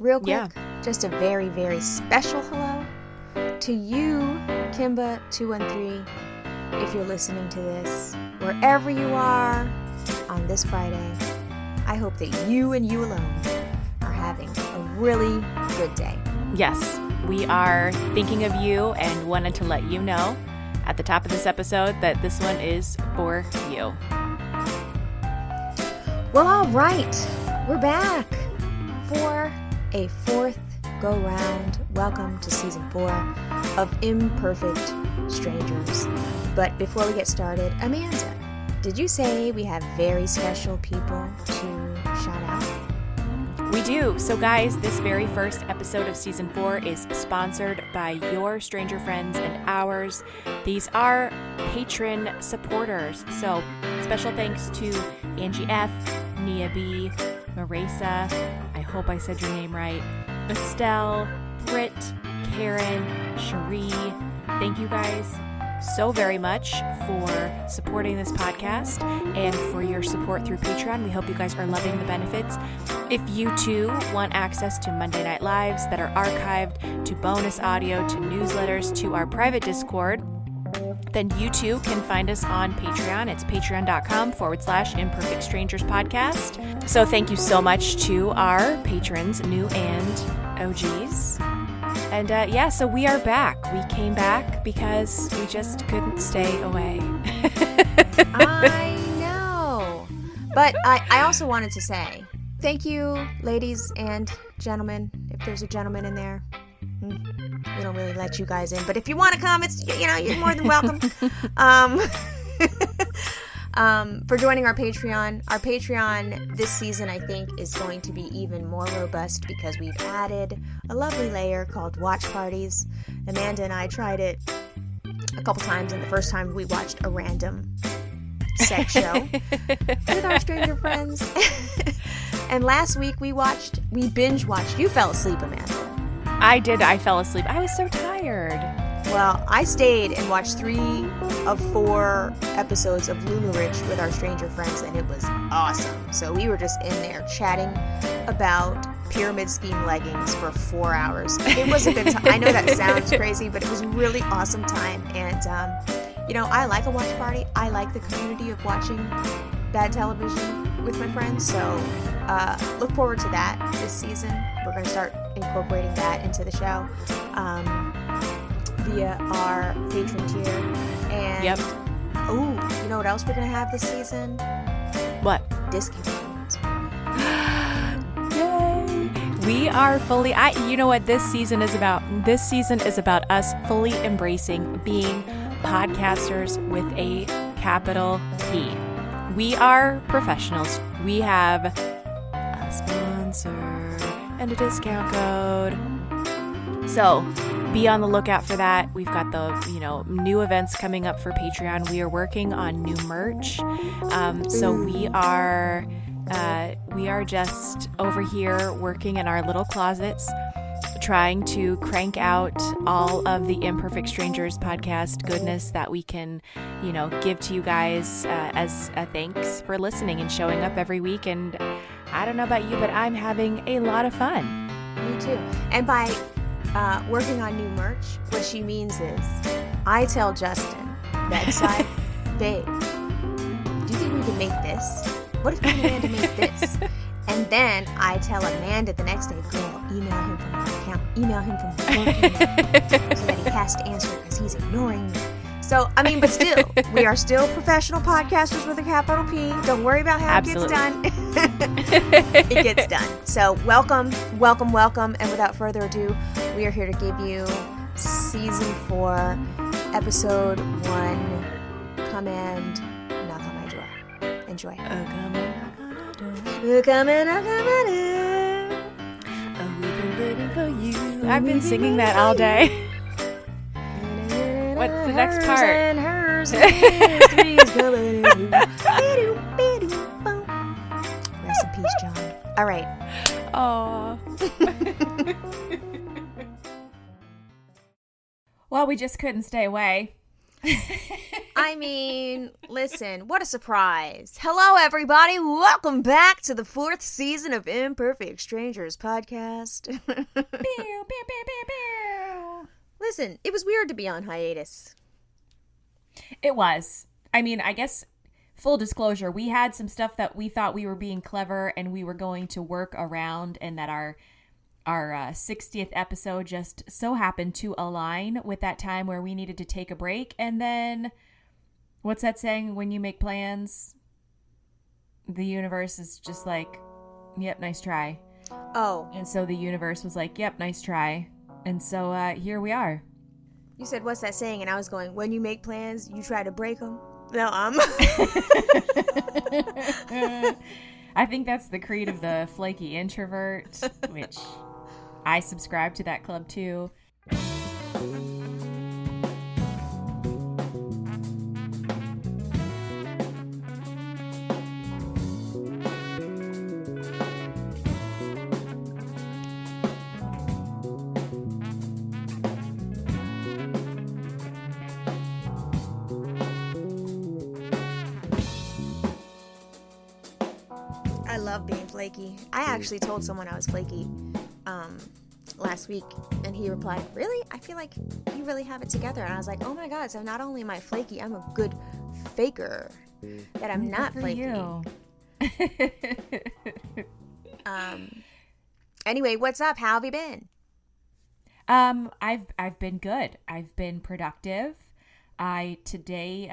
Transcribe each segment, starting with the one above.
real quick, just a very, very special hello to you, Kimba213, if you're listening to this, wherever you are on this Friday. I hope that you and you alone are having a really good day. Yes, we are thinking of you and wanted to let you know at the top of this episode that this one is for you. Well, all right, we're back for a fourth go-round. Welcome to Season 4 of Imperfect Strangers. But before we get started, Amanda, did you say we have very special people to shout out? We do. So guys, this very first episode of Season 4 is sponsored by your stranger friends and ours. These are patron supporters. So special thanks to Angie F., Nia B., Marisa, I hope I said your name right, Estelle, Britt, Karen, Cherie. Thank you guys so very much for supporting this podcast and for your support through Patreon. We hope you guys are loving the benefits. If you too want access to Monday Night Lives that are archived, to bonus audio, to newsletters, to our private Discord, then you too can find us on Patreon. It's patreon.com/Imperfect Strangers Podcast. So thank you so much to our patrons, new and OGs. And so we are back. We came back because we just couldn't stay away. I know. But I also wanted to say thank you, ladies and gentlemen, if there's a gentleman in there. We don't really let you guys in, but if you want to come, it's, you're more than welcome. For joining our Patreon. Our Patreon this season, I think, is going to be even more robust because we've added a lovely layer called watch parties. Amanda and I tried it a couple times, and the first time we watched a random sex show with our stranger friends. And last week we binge watched. You fell asleep, Amanda. I did. I fell asleep. I was so tired. Well, I stayed and watched 3 of 4 episodes of Ridge with our stranger friends, and it was awesome. So we were just in there chatting about pyramid scheme leggings for 4 hours. It was a good time. I know that sounds crazy, but it was a really awesome time. And, I like a watch party. I like the community of watching bad television with my friends. So look forward to that this season. We're going to start incorporating that into the show via our patron tier. And you know what else we're going to have this season? What? Discount codes. Yay! We are fully, you know what this season is about? This season is about us fully embracing being podcasters with a capital P. We are professionals. We have a sponsor and a discount code. So be on the lookout for that. We've got the, new events coming up for Patreon. We are working on new merch. So we are just over here working in our little closets, trying to crank out all of the Imperfect Strangers podcast goodness that we can, give to you guys as a thanks for listening and showing up every week. And I don't know about you, but I'm having a lot of fun. Me too. And by working on new merch, what she means is I tell Justin bedside, babe, do you think we can make this? What if me and Amanda make this? And then I tell Amanda the next day, girl, email him from my account, email him from my work email, so that he has to answer because he's ignoring me. So, but still, we are still professional podcasters with a capital P. Don't worry about how Absolutely. It gets done. It gets done. So, welcome. And without further ado, we are here to give you Season 4, Episode 1, Come and Knock on My Door. Enjoy. Come and knock on our door. Come and knock on my door. Oh, we've been waiting for you. I've been singing that all day. What's the next part? And hers and his, three's coming in. Rest in peace, John. All right. Aww. Well, we just couldn't stay away. I mean, listen, what a surprise. Hello, everybody. Welcome back to the 4th season of Imperfect Strangers Podcast. Pew, pew, pew, pew, pew. Listen, it was weird to be on hiatus. It was. I mean, I guess, full disclosure, we had some stuff that we thought we were being clever and we were going to work around, and that our 60th episode just so happened to align with that time where we needed to take a break. And then, what's that saying? When you make plans, the universe is just like, yep, nice try. Oh. And so the universe was like, yep, nice try. And so here we are. You said, what's that saying? And I was going, when you make plans, you try to break them. No, I think that's the creed of the flaky introvert, which I subscribe to that club too. I love being flaky. I actually told someone I was flaky last week, and he replied, really? I feel like you really have it together. And I was like, oh my god, so not only am I flaky, I'm a good faker that I'm not flaky. Anyway, what's up? How have you been? I've been good. I've been productive. Actually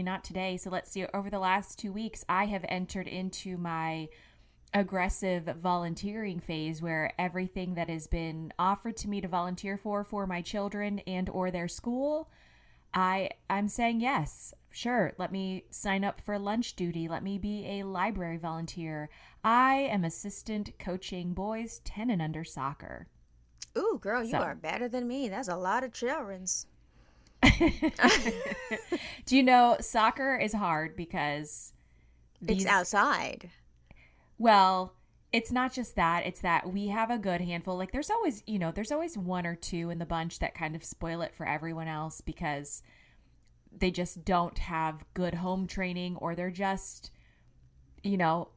not today. So let's see. Over the last 2 weeks, I have entered into my aggressive volunteering phase where everything that has been offered to me to volunteer for my children and or their school, I'm saying yes. Sure, let me sign up for lunch duty. Let me be a library volunteer. I am assistant coaching boys 10 and under soccer. Ooh, girl, you are better than me. That's a lot of children's. Do you know soccer is hard because it's outside? Well, it's not just that. It's that we have a good handful. Like there's always one or two in the bunch that kind of spoil it for everyone else because they just don't have good home training or they're just, annoying.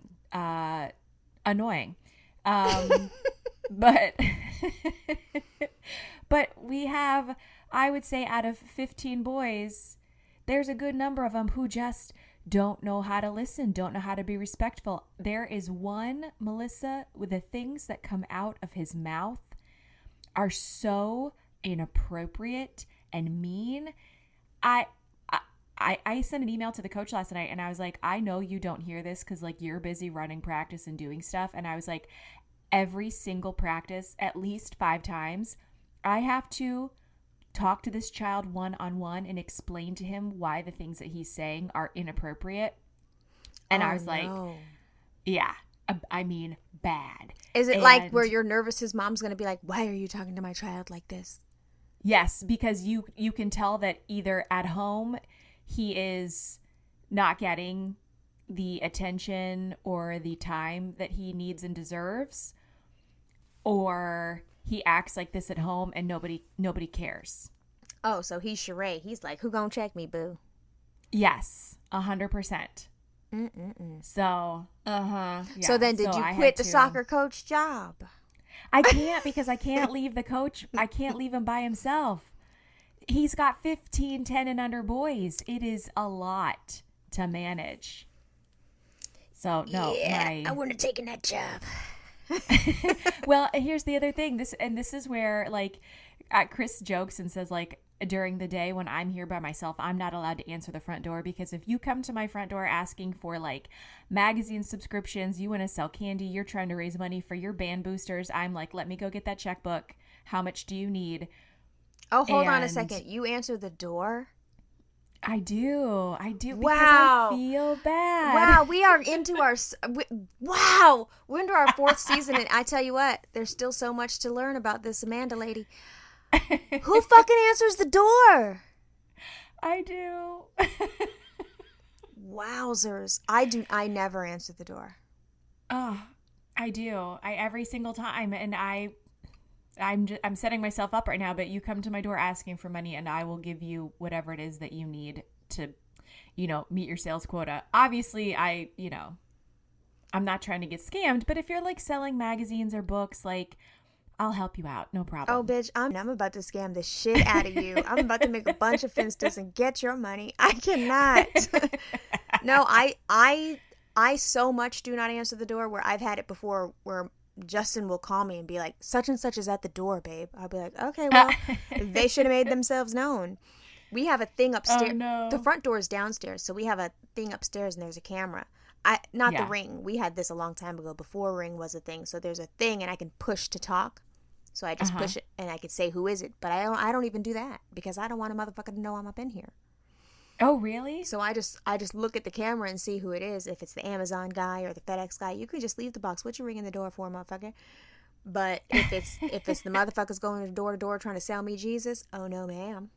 But we have, I would say out of 15 boys, there's a good number of them who just don't know how to listen, don't know how to be respectful. There is one, Melissa, with the things that come out of his mouth are so inappropriate and mean. I sent an email to the coach last night and I was like, I know you don't hear this because like you're busy running practice and doing stuff. And I was like, every single practice, at least 5 times, I have to talk to this child one-on-one and explain to him why the things that he's saying are inappropriate. And I was like, yeah, I mean, bad. Is it like where you're nervous his mom's going to be like, why are you talking to my child like this? Yes, because you can tell that either at home he is not getting the attention or the time that he needs and deserves, or he acts like this at home and nobody cares. Oh, so he's charade. He's like, who gonna check me, boo? Yes, 100%. So, yeah. So then did you quit the soccer coach job? I can't because I can't leave the coach. I can't leave him by himself. He's got 15, 10 and under boys. It is a lot to manage. So, no. Yeah, I wouldn't have taken that job. Well, here's the other thing. This is where, like, Chris jokes and says, like, during the day when I'm here by myself, I'm not allowed to answer the front door because if you come to my front door asking for, like, magazine subscriptions, you want to sell candy, you're trying to raise money for your band boosters, I'm like, let me go get that checkbook. How much do you need? Oh, hold on a second. You answer the door? I do. Wow. Because I feel bad. Wow, we are into our we're into our 4th season, and I tell you what, there's still so much to learn about this Amanda lady. Who fucking answers the door? I do. Wowzers. I never answer the door. Oh, I do. Every single time, and I'm setting myself up right now, but you come to my door asking for money and I will give you whatever it is that you need to, meet your sales quota. Obviously, I'm not trying to get scammed, but if you're like selling magazines or books, like I'll help you out. No problem. Oh, bitch, I'm about to scam the shit out of you. I'm about to make a bunch of finstas and get your money. I cannot. No, I so much do not answer the door, where I've had it before where Justin will call me and be like, such and such is at the door, babe. I'll be like, okay, well, they should have made themselves known. We have a thing upstairs. Oh, no. The front door is downstairs, so we have a thing upstairs and there's a camera. The Ring. We had this a long time ago, before Ring was a thing. So there's a thing and I can push to talk. So I just push it and I could say, who is it? But I don't even do that because I don't want a motherfucker to know I'm up in here. Oh, really? So I just look at the camera and see who it is. If it's the Amazon guy or the FedEx guy, you can just leave the box. What you ringing the door for, motherfucker? But if it's the motherfuckers going door to door trying to sell me Jesus, oh no, ma'am.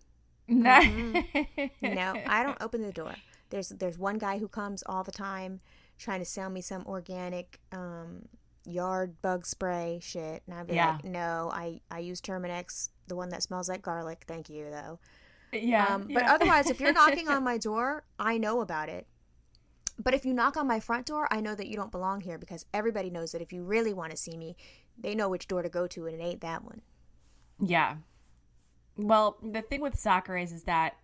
Mm-hmm. No, I don't open the door. There's one guy who comes all the time trying to sell me some organic yard bug spray shit, and I'd be like, no, I use Terminex, the one that smells like garlic. Thank you, though. But otherwise, if you're knocking on my door, I know about it. But if you knock on my front door, I know that you don't belong here, because everybody knows that if you really want to see me, they know which door to go to, and it ain't that one. Yeah. Well, the thing with soccer is that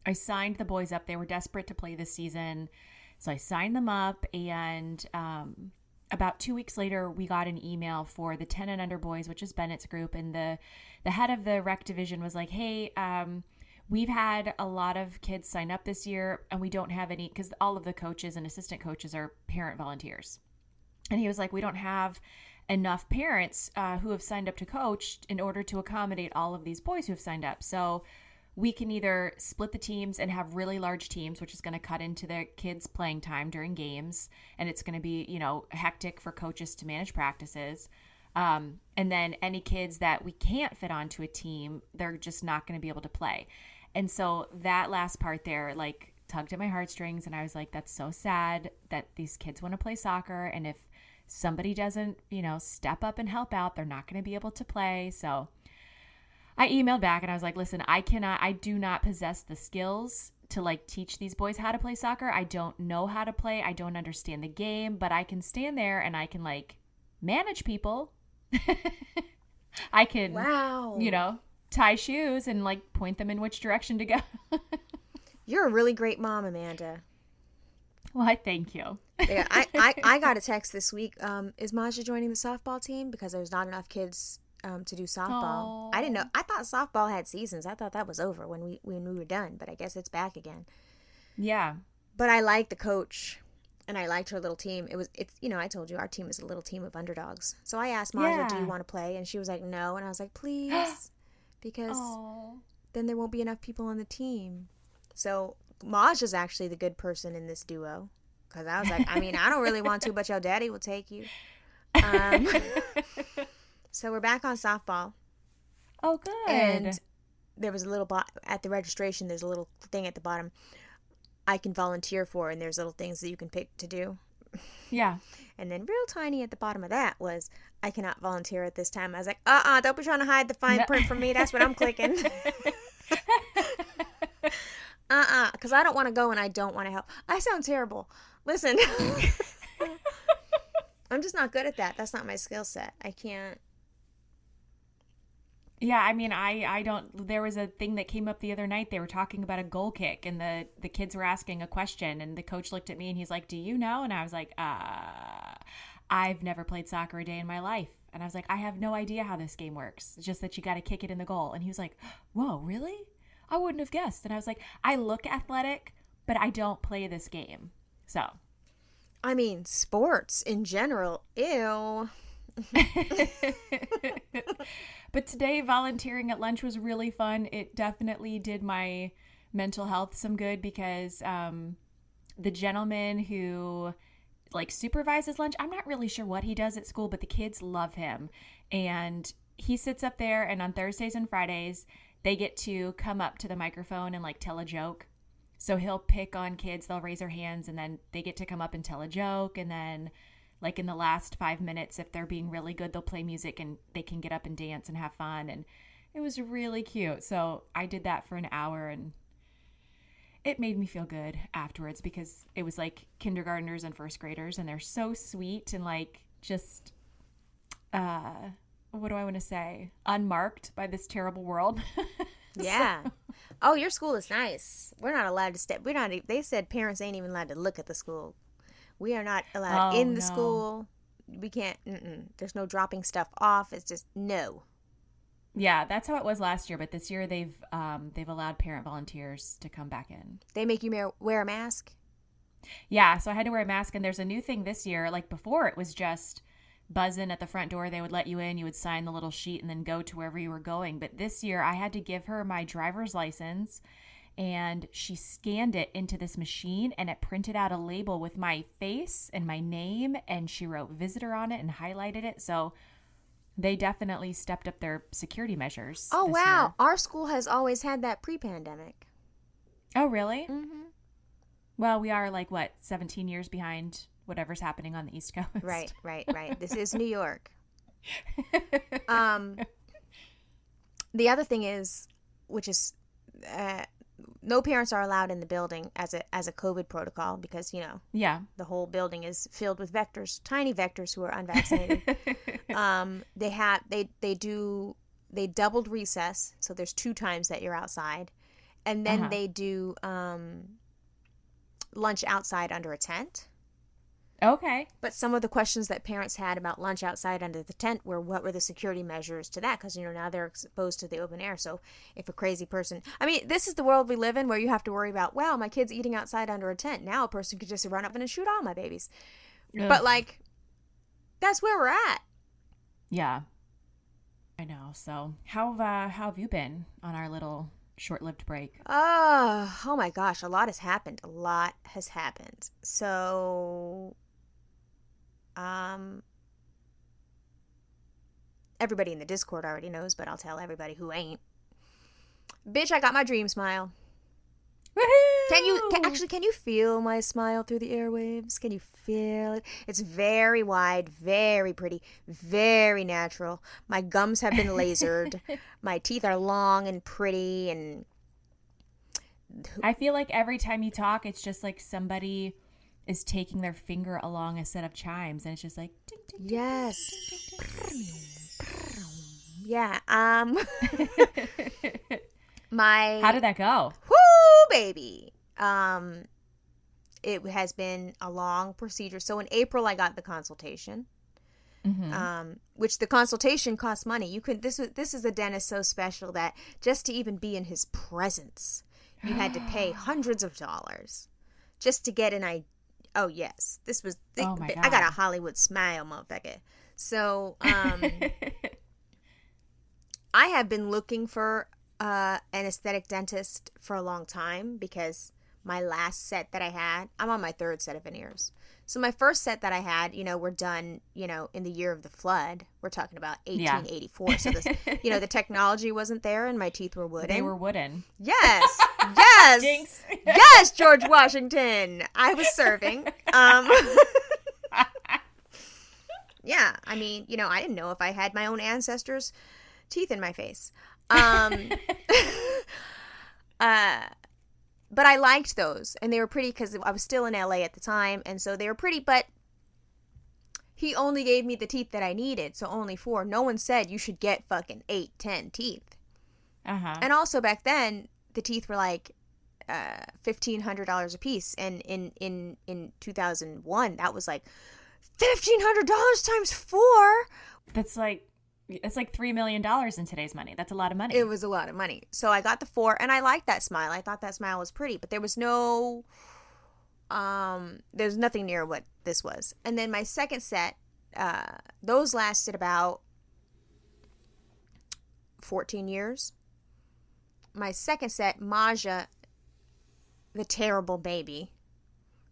I signed the boys up. They were desperate to play this season. So I signed them up, and about 2 weeks later, we got an email for the 10 and under boys, which is Bennett's group. And the head of the rec division was like, hey, we've had a lot of kids sign up this year, and we don't have any, because all of the coaches and assistant coaches are parent volunteers. And he was like, we don't have enough parents who have signed up to coach in order to accommodate all of these boys who have signed up. So we can either split the teams and have really large teams, which is going to cut into the kids' playing time during games. And it's going to be, hectic for coaches to manage practices. And then any kids that we can't fit onto a team, they're just not going to be able to play. And so that last part there, like, tugged at my heartstrings. And I was like, that's so sad that these kids want to play soccer. And if somebody doesn't, step up and help out, they're not going to be able to play. So I emailed back and I was like, listen, I do not possess the skills to like teach these boys how to play soccer. I don't know how to play. I don't understand the game, but I can stand there and I can like manage people. I can, tie shoes and like point them in which direction to go. You're a really great mom, Amanda. Well, I thank you. Yeah, I got a text this week. Is Maja joining the softball team? Because there's not enough kids to do softball. Aww. I didn't know. I thought softball had seasons. I thought that was over when we were done. But I guess it's back again. Yeah. But I like the coach, and I liked her little team. It's I told you our team is a little team of underdogs. So I asked Maja, do you want to play? And she was like, no. And I was like, please, because then there won't be enough people on the team. So Maja's actually the good person in this duo, because I was like, I don't really want to, but your daddy will take you. So we're back on softball. Oh, good. And there was a little at the registration. There's a little thing at the bottom I can volunteer for, and there's little things that you can pick to do. Yeah. And then real tiny at the bottom of that was, I cannot volunteer at this time. I was like, don't be trying to hide the fine print from me. That's what I'm clicking. Because I don't want to go and I don't want to help. I sound terrible. Listen, I'm just not good at that. That's not my skill set. I can't. Yeah, I don't. There was a thing that came up the other night. They were talking about a goal kick, and the kids were asking a question, and the coach looked at me and he's like, do you know? And I was like, I've never played soccer a day in my life. And I was like, I have no idea how this game works. It's just that you got to kick it in the goal. And he was like, whoa, really? I wouldn't have guessed. And I was like, I look athletic, but I don't play this game. So. Sports in general, ew. But today, volunteering at lunch was really fun. It definitely did my mental health some good, because the gentleman who like supervises lunch, I'm not really sure what he does at school, but the kids love him. And he sits up there, and on Thursdays and Fridays, they get to come up to the microphone and like tell a joke. So he'll pick on kids, they'll raise their hands, and then they get to come up and tell a joke. And then Like in the last 5 minutes, if they're being really good, they'll play music and they can get up and dance and have fun. And it was really cute. So I did that for an hour, and it made me feel good afterwards because it was like kindergartners and first graders, and they're so sweet and like just, what do I want to say? Unmarked by this terrible world. Yeah. Oh, your school is nice. We're not allowed to step. They said parents ain't even allowed to look at the school. We are not allowed in the school. We can't. There's no dropping stuff off. It's just no. Yeah, that's how it was last year. But this year they've allowed parent volunteers to come back in. They make you wear a mask? Yeah, so I had to wear a mask. And there's a new thing this year. Like before, it was just buzzing at the front door. They would let you in. You would sign the little sheet and then go to wherever you were going. But this year I had to give her my driver's license. And she scanned it into this machine, and it printed out a label with my face and my name, and she wrote visitor on it and highlighted it. So they definitely stepped up their security measures. Oh, this wow. year. Our school has always had that pre-pandemic. Oh, really? Mm-hmm. Well, we are 17 years behind whatever's happening on the East Coast. Right. This is New York. The other thing is, which is... no parents are allowed in the building as a COVID protocol because, yeah, the whole building is filled with vectors, tiny vectors who are unvaccinated. They doubled recess. So there's 2 times that you're outside. And then they do lunch outside under a tent. Okay. But some of the questions that parents had about lunch outside under the tent were, what were the security measures to that? Because, now they're exposed to the open air. So if a crazy person... I mean, this is the world we live in where you have to worry about, wow, my kid's eating outside under a tent. Now a person could just run up and shoot all my babies. Ugh. But, that's where we're at. Yeah. I know. So how have you been on our little short-lived break? Oh my gosh. A lot has happened. So... everybody in the Discord already knows, but I'll tell everybody who ain't. Bitch, I got my dream smile. Woohoo! Can you feel my smile through the airwaves? Can you feel it? It's very wide, very pretty, very natural. My gums have been lasered. My teeth are long and pretty, and I feel like every time you talk, it's just like somebody is taking their finger along a set of chimes, and it's just like ding, ding, ding, yes. Ding, ding, ding. Yeah. How did that go? Whoo, baby. It has been a long procedure. So in April, I got the consultation. Which the consultation costs money. This is a dentist so special that just to even be in his presence, you had to pay hundreds of dollars just to get an idea. Oh yes, this was. Oh my God. I got a Hollywood smile, motherfucker. So I have been looking for an aesthetic dentist for a long time because my last set that I had, I'm on my 3rd set of veneers. So my first set that I had, were done, in the year of the flood. We're talking about 1884. Yeah. So this, the technology wasn't there and my teeth were wooden. They were wooden. Yes. Yes. Jinx. Yes, George Washington. I was serving. Yeah. I mean, I didn't know if I had my own ancestors' teeth in my face. But I liked those, and they were pretty because I was still in LA at the time, and so they were pretty, but he only gave me the teeth that I needed, so only 4. No one said you should get fucking 8, 10 teeth. And also back then, the teeth were like $1,500 a piece, and in 2001, that was like $1,500 times 4. It's like $3 million in today's money. That's a lot of money. It was a lot of money. So I got the 4, and I liked that smile. I thought that smile was pretty, but there was there's nothing near what this was. And then my second set, those lasted about 14 years. My second set, Maja, the terrible baby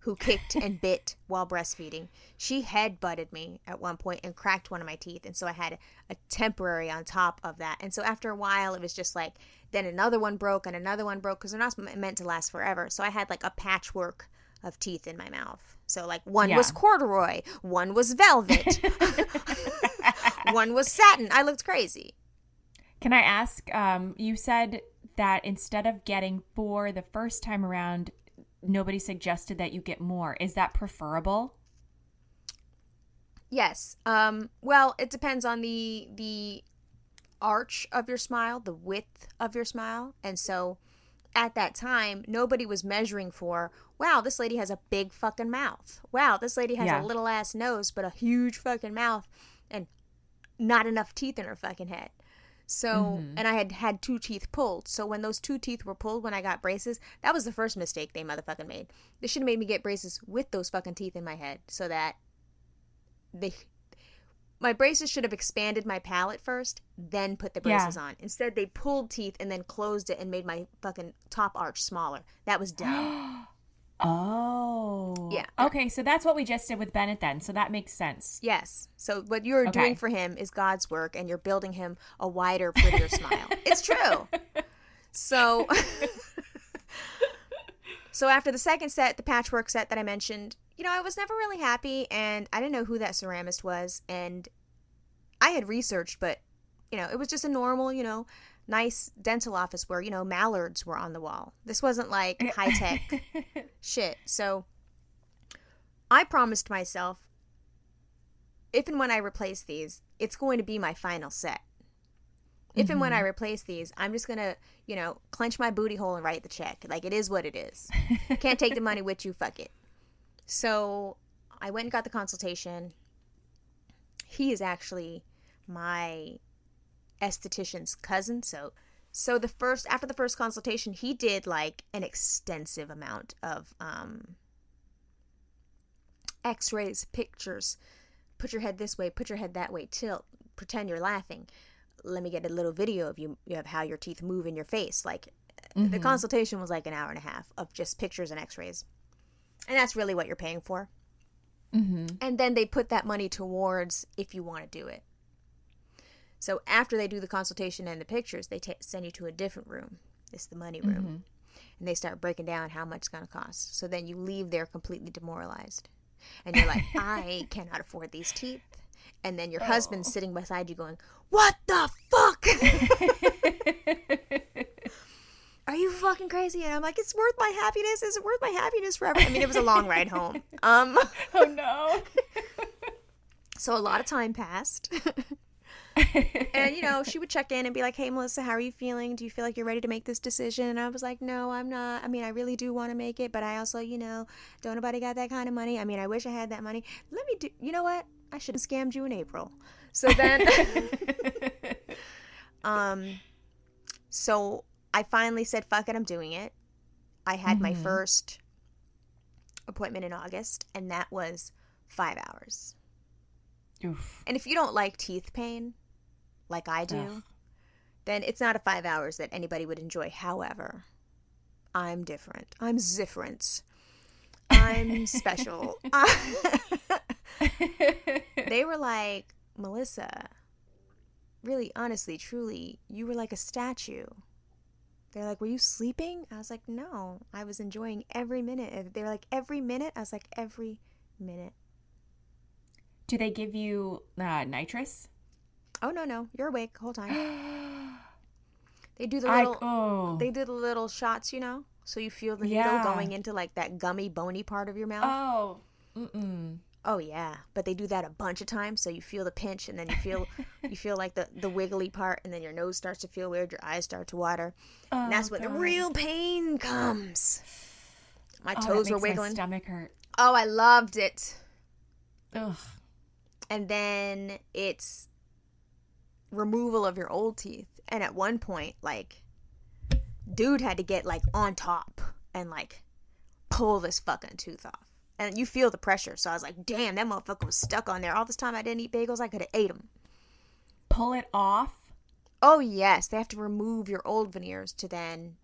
who kicked and bit while breastfeeding, she head-butted me at one point and cracked one of my teeth. And so I had a temporary on top of that. And so after a while, it was just like, then another one broke and another one broke because they're not meant to last forever. So I had like a patchwork of teeth in my mouth. So like one Yeah. was corduroy, one was velvet, one was satin. I looked crazy. Can I ask, you said that instead of getting 4 the first time around, nobody suggested that you get more. Is that preferable? Yes. Well, it depends on the arch of your smile, the width of your smile. And so at that time, nobody was measuring for, wow, this lady has a big fucking mouth. Wow, this lady has a little ass nose, but a huge fucking mouth and not enough teeth in her fucking head. So, and I had 2 teeth pulled. So when those 2 teeth were pulled when I got braces, that was the first mistake they motherfucking made. They should have made me get braces with those fucking teeth in my head so that my braces should have expanded my palate first, then put the braces on. Instead, they pulled teeth and then closed it and made my fucking top arch smaller. That was dumb. Oh. Yeah. Okay, so that's what we just did with Bennett then. So that makes sense. Yes. So what you're doing for him is God's work, and you're building him a wider, prettier smile. It's true. So, so after the second set, the patchwork set that I mentioned, you know, I was never really happy, and I didn't know who that ceramist was, and I had researched, but, you know, it was just a normal, you know, nice dental office where, you know, mallards were on the wall. This wasn't like high-tech shit. So I promised myself, if and when I replace these, it's going to be my final set. If and when I replace these, I'm just going to, you know, clench my booty hole and write the check. Like, it is what it is. Can't take the money with you, fuck it. So I went and got the consultation. He is actually my esthetician's cousin. So after the first consultation, he did like an extensive amount of x-rays, pictures. Put your head this way, put your head that way, tilt, pretend you're laughing. Let me get a little video of you have how your teeth move in your face. Like the consultation was like an hour and a half of just pictures and x-rays. And that's really what you're paying for. And then they put that money towards if you want to do it. So after they do the consultation and the pictures, they send you to a different room. It's the money room. And they start breaking down how much it's going to cost. So then you leave there completely demoralized. And you're like, I cannot afford these teeth. And then your husband's sitting beside you going, what the fuck? Are you fucking crazy? And I'm like, it's worth my happiness. Is it worth my happiness forever? I mean, it was a long ride home. Oh, no. So a lot of time passed. And, you know, she would check in and be like, hey, Melissa, how are you feeling? Do you feel like you're ready to make this decision? And I was like, no, I'm not. I mean, I really do want to make it, but I also, you know, don't nobody got that kind of money. I mean, I wish I had that money. You know what? I should have scammed you in April. So then, so I finally said, fuck it, I'm doing it. I had my first appointment in August, and that was 5 hours. Oof. And if you don't like teeth pain, like I do, then it's not a 5 hours that anybody would enjoy. However, I'm different. I'm different. I'm special. They were like, Melissa, really, honestly, truly, you were like a statue. They're like, were you sleeping? I was like, no, I was enjoying every minute. They were like, every minute? I was like, every minute. Do they give you nitrous? Oh, no, you're awake. Hold on. They do the little shots, you know, so you feel the needle going into like that gummy, bony part of your mouth. Oh, Oh yeah, but they do that a bunch of times, so you feel the pinch, and then you feel like the wiggly part, and then your nose starts to feel weird, your eyes start to water, and that's when the real pain comes. My toes were wiggling. My stomach hurt. Oh, I loved it. Ugh. And then it's removal of your old teeth, and at one point, like, dude had to get like on top and like pull this fucking tooth off. And you feel the pressure. So I was like, damn, that motherfucker was stuck on there. All this time I didn't eat bagels, I could have ate them. Pull it off? Oh, yes. They have to remove your old veneers to then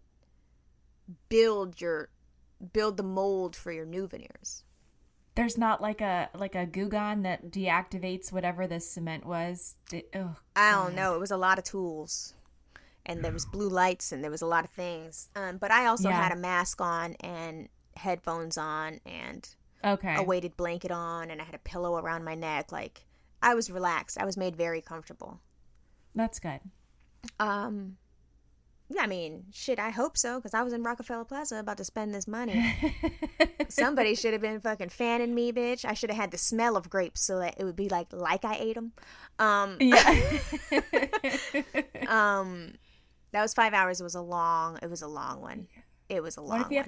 build the mold for your new veneers. There's not like a goo gun that deactivates whatever the cement was? I don't know. It was a lot of tools. And there was blue lights and there was a lot of things. But I also had a mask on and headphones on and Okay. a weighted blanket on, and I had a pillow around my neck. Like, I was relaxed. I was made very comfortable. That's good. Yeah, I mean, shit, I hope so, because I was in Rockefeller Plaza about to spend this money. Somebody should have been fucking fanning me, bitch. I should have had the smell of grapes so that it would be like I ate them. Yeah. That was 5 hours. It was a long one. It was a long one. What if you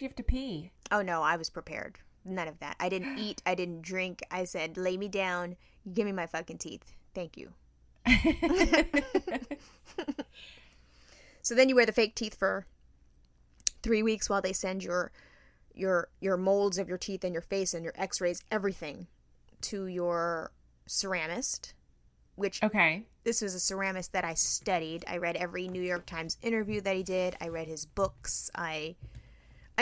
have to pee? Oh, no, I was prepared. None of that. I didn't eat. I didn't drink. I said, lay me down. Give me my fucking teeth. Thank you. So then you wear the fake teeth for 3 weeks while they send your molds of your teeth and your face and your x-rays, everything, to your ceramist, which this was a ceramist that I studied. I read every New York Times interview that he did. I read his books. I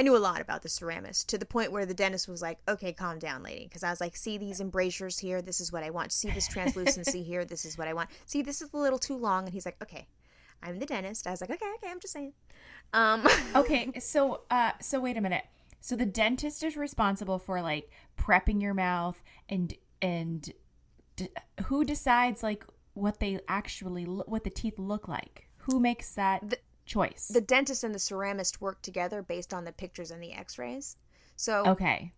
knew a lot about the ceramist, to the point where the dentist was like, okay, calm down, lady. Because I was like, see these embrasures here? This is what I want. See this translucency here? This is what I want. See, this is a little too long. And he's like, okay, I'm the dentist. I was like, okay, I'm just saying. Okay, so wait a minute. So the dentist is responsible for, like, prepping your mouth and who decides, like, what they actually what the teeth look like? Who makes that choice? The dentist and the ceramist work together based on the pictures and the x-rays. So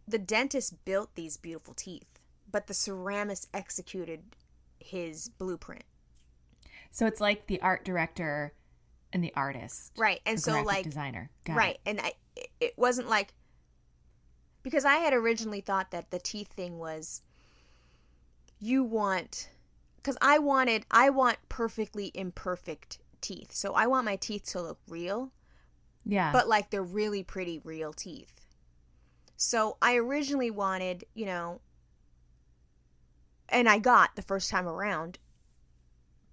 the dentist built these beautiful teeth, but the ceramist executed his blueprint. So it's like the art director and the artist. Right. And so, like, designer. Got it. And it wasn't like, because I had originally thought that the teeth thing was, because I want perfectly imperfect teeth. So I want my teeth to look real. Yeah. But, like, they're really pretty real teeth. So I originally wanted, and I got the first time around,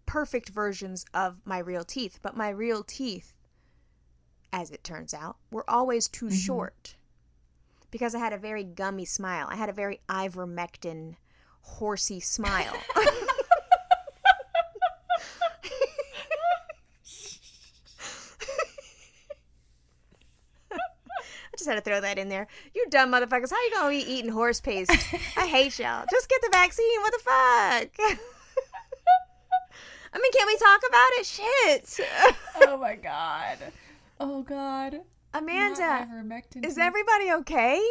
perfect versions of my real teeth. But my real teeth, as it turns out, were always too short. Because I had a very gummy smile. I had a very Ivermectin, horsey smile. I just had to throw that in there. You dumb motherfuckers. How you gonna be eating horse paste? I hate y'all. Just get the vaccine. What the fuck? I mean, can't we talk about it? Shit. Oh, my God. Oh, God. Amanda, is everybody okay?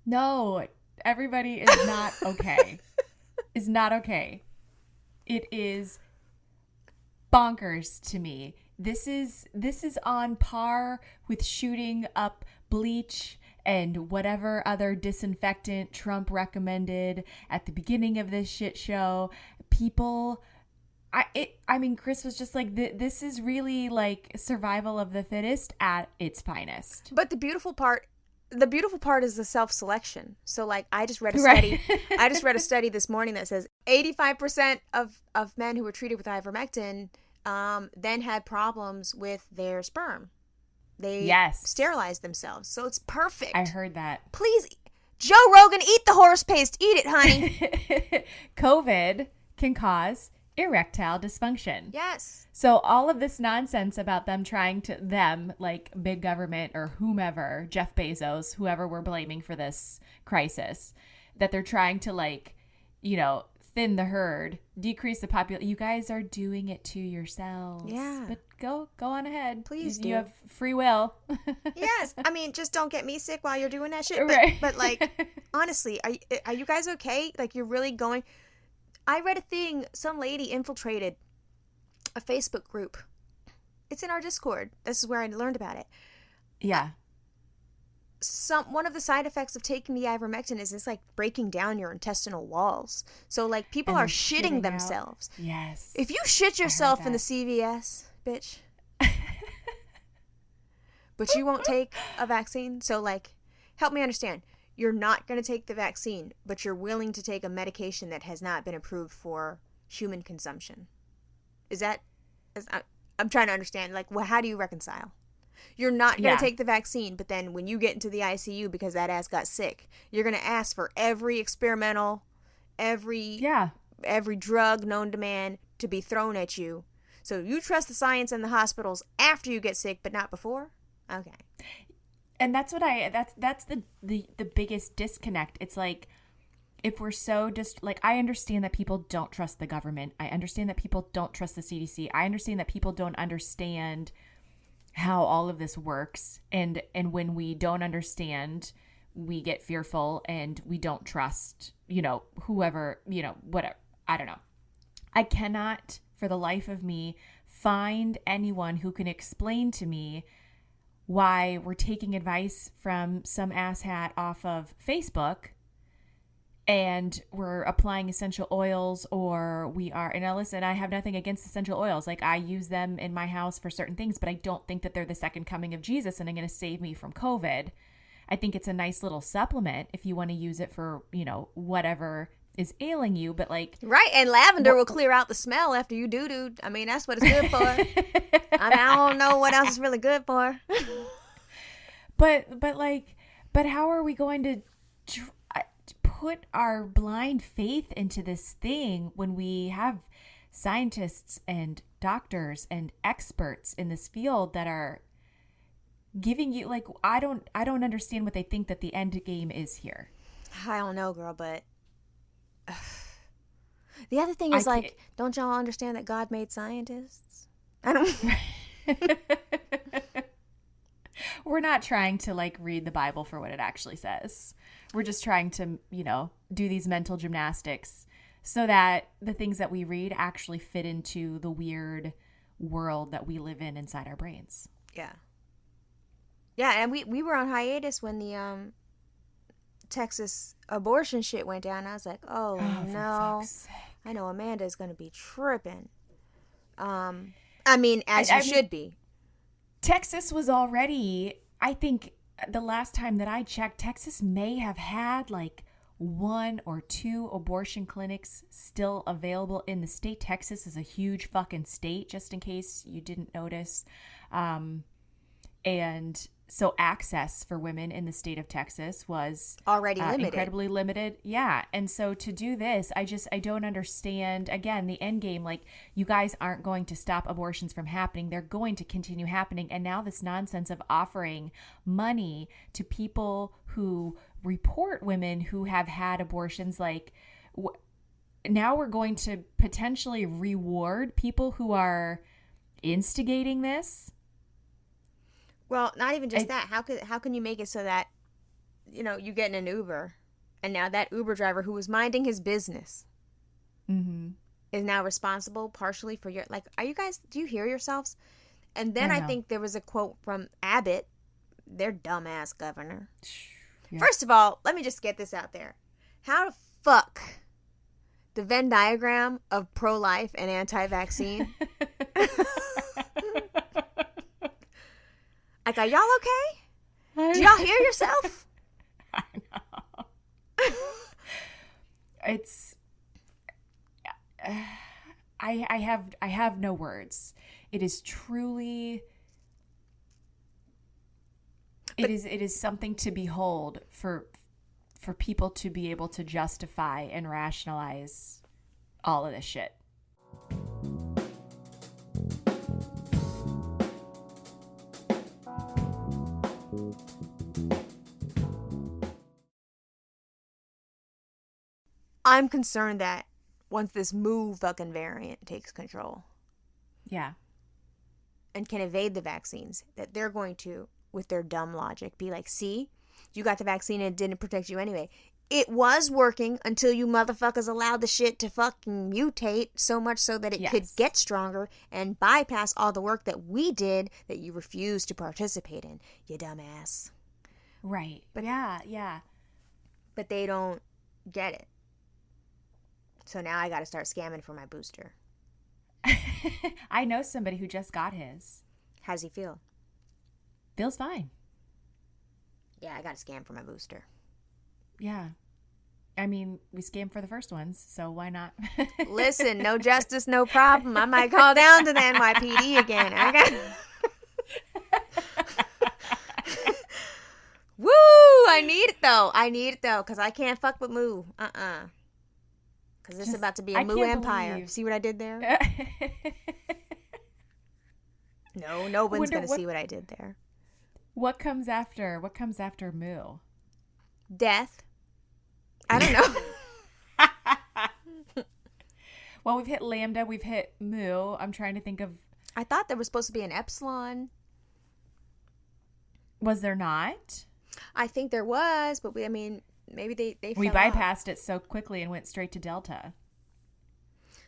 No, everybody is not okay. Is not okay. It is bonkers to me. This is on par with shooting up bleach and whatever other disinfectant Trump recommended at the beginning of this shit show. People, I mean, Chris was just like, this is really like survival of the fittest at its finest. But the beautiful part is the self-selection. So, like, I just read a study. Right. I just read a study this morning that says 85% of men who were treated with ivermectin then had problems with their sperm. They sterilized themselves. So it's perfect. I heard that. Please, Joe Rogan, eat the horse paste. Eat it, honey. COVID can cause erectile dysfunction. Yes. So all of this nonsense about them like big government or whomever, Jeff Bezos, whoever we're blaming for this crisis, that they're trying to, like, thin the herd, decrease the population. You guys are doing it to yourselves. Yeah. But go on ahead. Please do. You have free will. Yes. I mean, just don't get me sick while you're doing that shit. But like, honestly, are you guys okay? Like, you're really going... I read a thing, some lady infiltrated a Facebook group. It's in our Discord. This is where I learned about it. Yeah. One of the side effects of taking the ivermectin is it's like breaking down your intestinal walls. So, like, people are shitting themselves. Out. Yes. If you shit yourself in the CVS, bitch, but you won't take a vaccine. So, like, help me understand. You're not going to take the vaccine, but you're willing to take a medication that has not been approved for human consumption. I'm trying to understand, like, how do you reconcile? You're not going to take the vaccine, but then when you get into the ICU because that ass got sick, you're going to ask for every experimental, every drug known to man to be thrown at you. So you trust the science in the hospitals after you get sick, but not before? Okay. And that's what that's the biggest disconnect. It's like, if we're so like, I understand that people don't trust the government. I understand that people don't trust the CDC. I understand that people don't understand how all of this works. And when we don't understand, we get fearful and we don't trust, whoever, whatever. I don't know. I cannot, for the life of me, find anyone who can explain to me why we're taking advice from some asshat off of Facebook and we're applying essential oils, or we are, and now listen, I have nothing against essential oils. Like, I use them in my house for certain things, but I don't think that they're the second coming of Jesus and are going to save me from COVID. I think it's a nice little supplement if you want to use it for, whatever is ailing you, but like... Right, and lavender will clear out the smell after you doo-doo. I mean, that's what it's good for. I don't know what else it's really good for. But how are we going to put our blind faith into this thing when we have scientists and doctors and experts in this field that are giving you, like, I don't understand what they think that the end game is here. I don't know, girl, but the other thing is, don't y'all understand that God made scientists? I don't. We're not trying to like read the Bible for what it actually says. We're just trying to, do these mental gymnastics so that the things that we read actually fit into the weird world that we live in inside our brains. Yeah. Yeah, and we were on hiatus when the Texas abortion shit went down. I was like, oh no. I know Amanda's going to be tripping. I mean, as you should be. Texas was already, I think the last time that I checked, Texas may have had like 1 or 2 abortion clinics still available in the state. Texas is a huge fucking state, just in case you didn't notice. And so access for women in the state of Texas was already limited. Incredibly limited. Yeah. And so to do this, I don't understand, again, the end game. Like, you guys aren't going to stop abortions from happening. They're going to continue happening. And now this nonsense of offering money to people who report women who have had abortions, like, now we're going to potentially reward people who are instigating this. Well, not even just that. How can you make it so that, you get in an Uber, and now that Uber driver who was minding his business is now responsible partially for your, like, are you guys, do you hear yourselves? And then I think there was a quote from Abbott, their dumbass governor. Yeah. First of all, let me just get this out there. How the fuck the Venn diagram of pro-life and anti-vaccine... Like, are y'all okay? Do y'all hear yourself? I know. It's, I have no words. It is truly, it is something to behold for people to be able to justify and rationalize all of this shit. I'm concerned that once this Mu fucking variant takes control. Yeah. And can evade the vaccines, that they're going to, with their dumb logic, be like, see, you got the vaccine and it didn't protect you anyway. It was working until you motherfuckers allowed the shit to fucking mutate so much so that it could get stronger and bypass all the work that we did that you refused to participate in, you dumbass. Right. But yeah. But they don't get it. So now I got to start scamming for my booster. I know somebody who just got his. How's he feel? Feels fine. Yeah, I got to scam for my booster. Yeah. I mean, we scammed for the first ones, so why not? Listen, no justice, no problem. I might call down to the NYPD again. Woo! I need it though, because I can't fuck with Mu. Because this is about to be a Mu empire. See what I did there? No one's going to see what I did there. What comes after moo? Death. I don't know. Well, we've hit lambda, we've hit mu. I'm trying to think of... I thought there was supposed to be an epsilon. Was there not? I think there was, but maybe they We fell bypassed off. it so quickly and went straight to delta.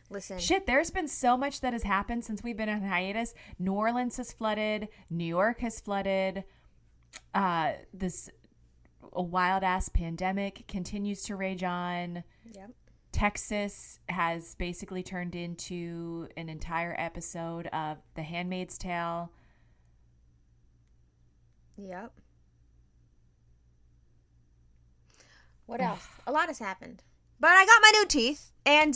Listen. Shit, there's been so much that has happened since we've been on hiatus. New Orleans has flooded. New York has flooded. This wild-ass pandemic continues to rage on. Yep. Texas has basically turned into an entire episode of The Handmaid's Tale. Yep. What else? A lot has happened. But I got my new teeth, and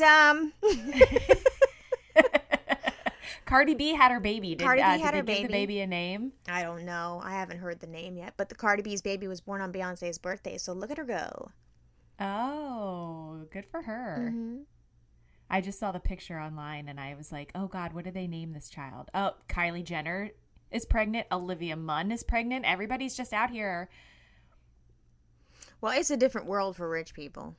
Cardi B had her baby. Cardi B had did her they give the baby. baby a name? I don't know. I haven't heard the name yet. But the Cardi B's baby was born on Beyonce's birthday, so look at her go. Oh, good for her. Mm-hmm. I just saw the picture online and I was like, oh God, what did they name this child? Oh, Kylie Jenner is pregnant. Olivia Munn is pregnant. Everybody's just out here. Well, it's a different world for rich people.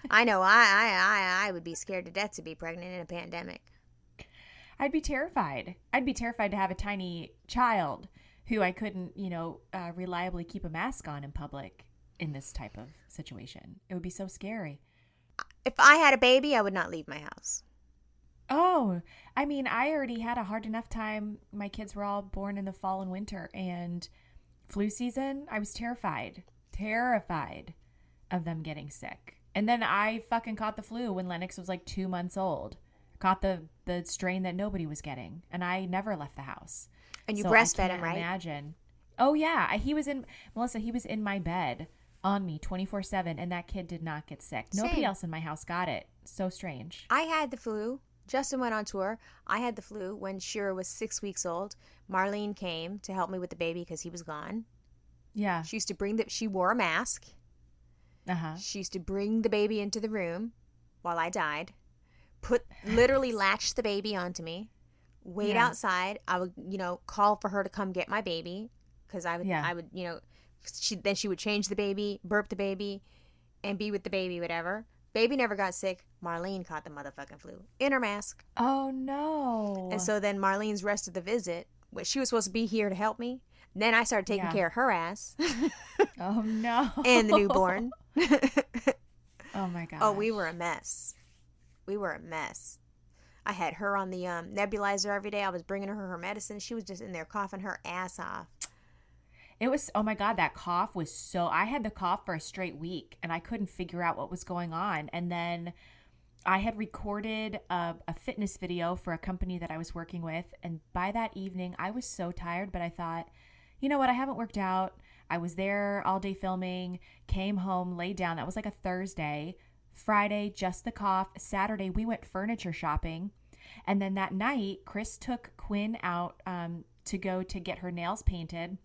I know. I would be scared to death to be pregnant in a pandemic. I'd be terrified. I'd be terrified to have a tiny child who I couldn't, reliably keep a mask on in public in this type of situation. It would be so scary. If I had a baby, I would not leave my house. Oh, I already had a hard enough time. My kids were all born in the fall and winter, and flu season, I was terrified of them getting sick. And then I fucking caught the flu when Lennox was like 2 months old. Caught the strain that nobody was getting, and I never left the house. And you so breastfed him, right? Imagine. Oh yeah, he was in my bed on me 24/7, and that kid did not get sick. Nobody Same. else in my house got it. So strange. I had the flu. Justin went on tour. I had the flu when Shira was 6 weeks old. Marlene came to help me with the baby because he was gone. Yeah. She used to she wore a mask. Uh-huh. She used to bring the baby into the room while I died. Literally latched the baby onto me. Wait outside. I would, call for her to come get my baby because I would, she would change the baby, burp the baby, and be with the baby, whatever. Baby never got sick. Marlene caught the motherfucking flu in her mask. Oh no. And so then Marlene's rest of the visit, she was supposed to be here to help me. Then I started taking care of her ass. Oh no. And the newborn. Oh my god. Oh, we were a mess. I had her on the nebulizer every day. I was bringing her medicine. She was just in there coughing her ass off. It was, oh my God, that cough was I had the cough for a straight week and I couldn't figure out what was going on. And then I had recorded a fitness video for a company that I was working with. And by that evening, I was so tired, but I thought, you know what? I haven't worked out. I was there all day filming, came home, laid down. That was like a Thursday. Friday, just the cough. Saturday, we went furniture shopping. And then that night, Chris took Quinn out to go to get her nails painted.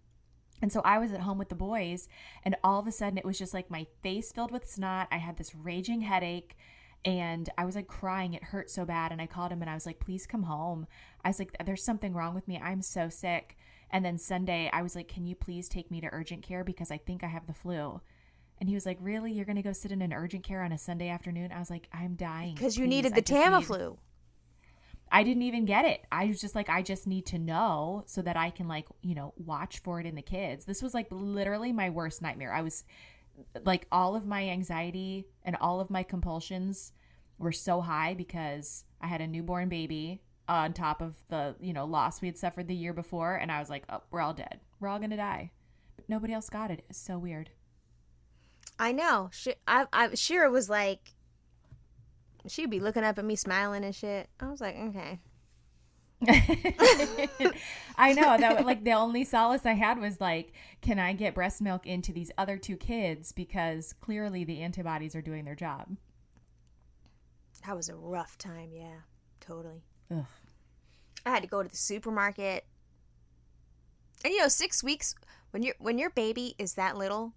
And so I was at home with the boys, and all of a sudden it was just like my face filled with snot. I had this raging headache, and I was like crying. It hurt so bad. And I called him and I was like, please come home. I was like, there's something wrong with me. I'm so sick. And then Sunday I was like, can you please take me to urgent care because I think I have the flu? And he was like, really? You're going to go sit in an urgent care on a Sunday afternoon? I was like, I'm dying. Because you needed the Tamiflu. I didn't even get it. I was just like, I just need to know so that I can watch for it in the kids. This was like literally my worst nightmare. I was like, all of my anxiety and all of my compulsions were so high because I had a newborn baby on top of the, loss we had suffered the year before. And I was like, oh, we're all dead. We're all going to die. But nobody else got it. It's so weird. I know. Shira was like, she'd be looking up at me smiling and shit. I was like, okay. I know that like the only solace I had was like, can I get breast milk into these other two kids? Because clearly the antibodies are doing their job. That was a rough time. Yeah, totally. Ugh. I had to go to the supermarket. And 6 weeks when your baby is that little.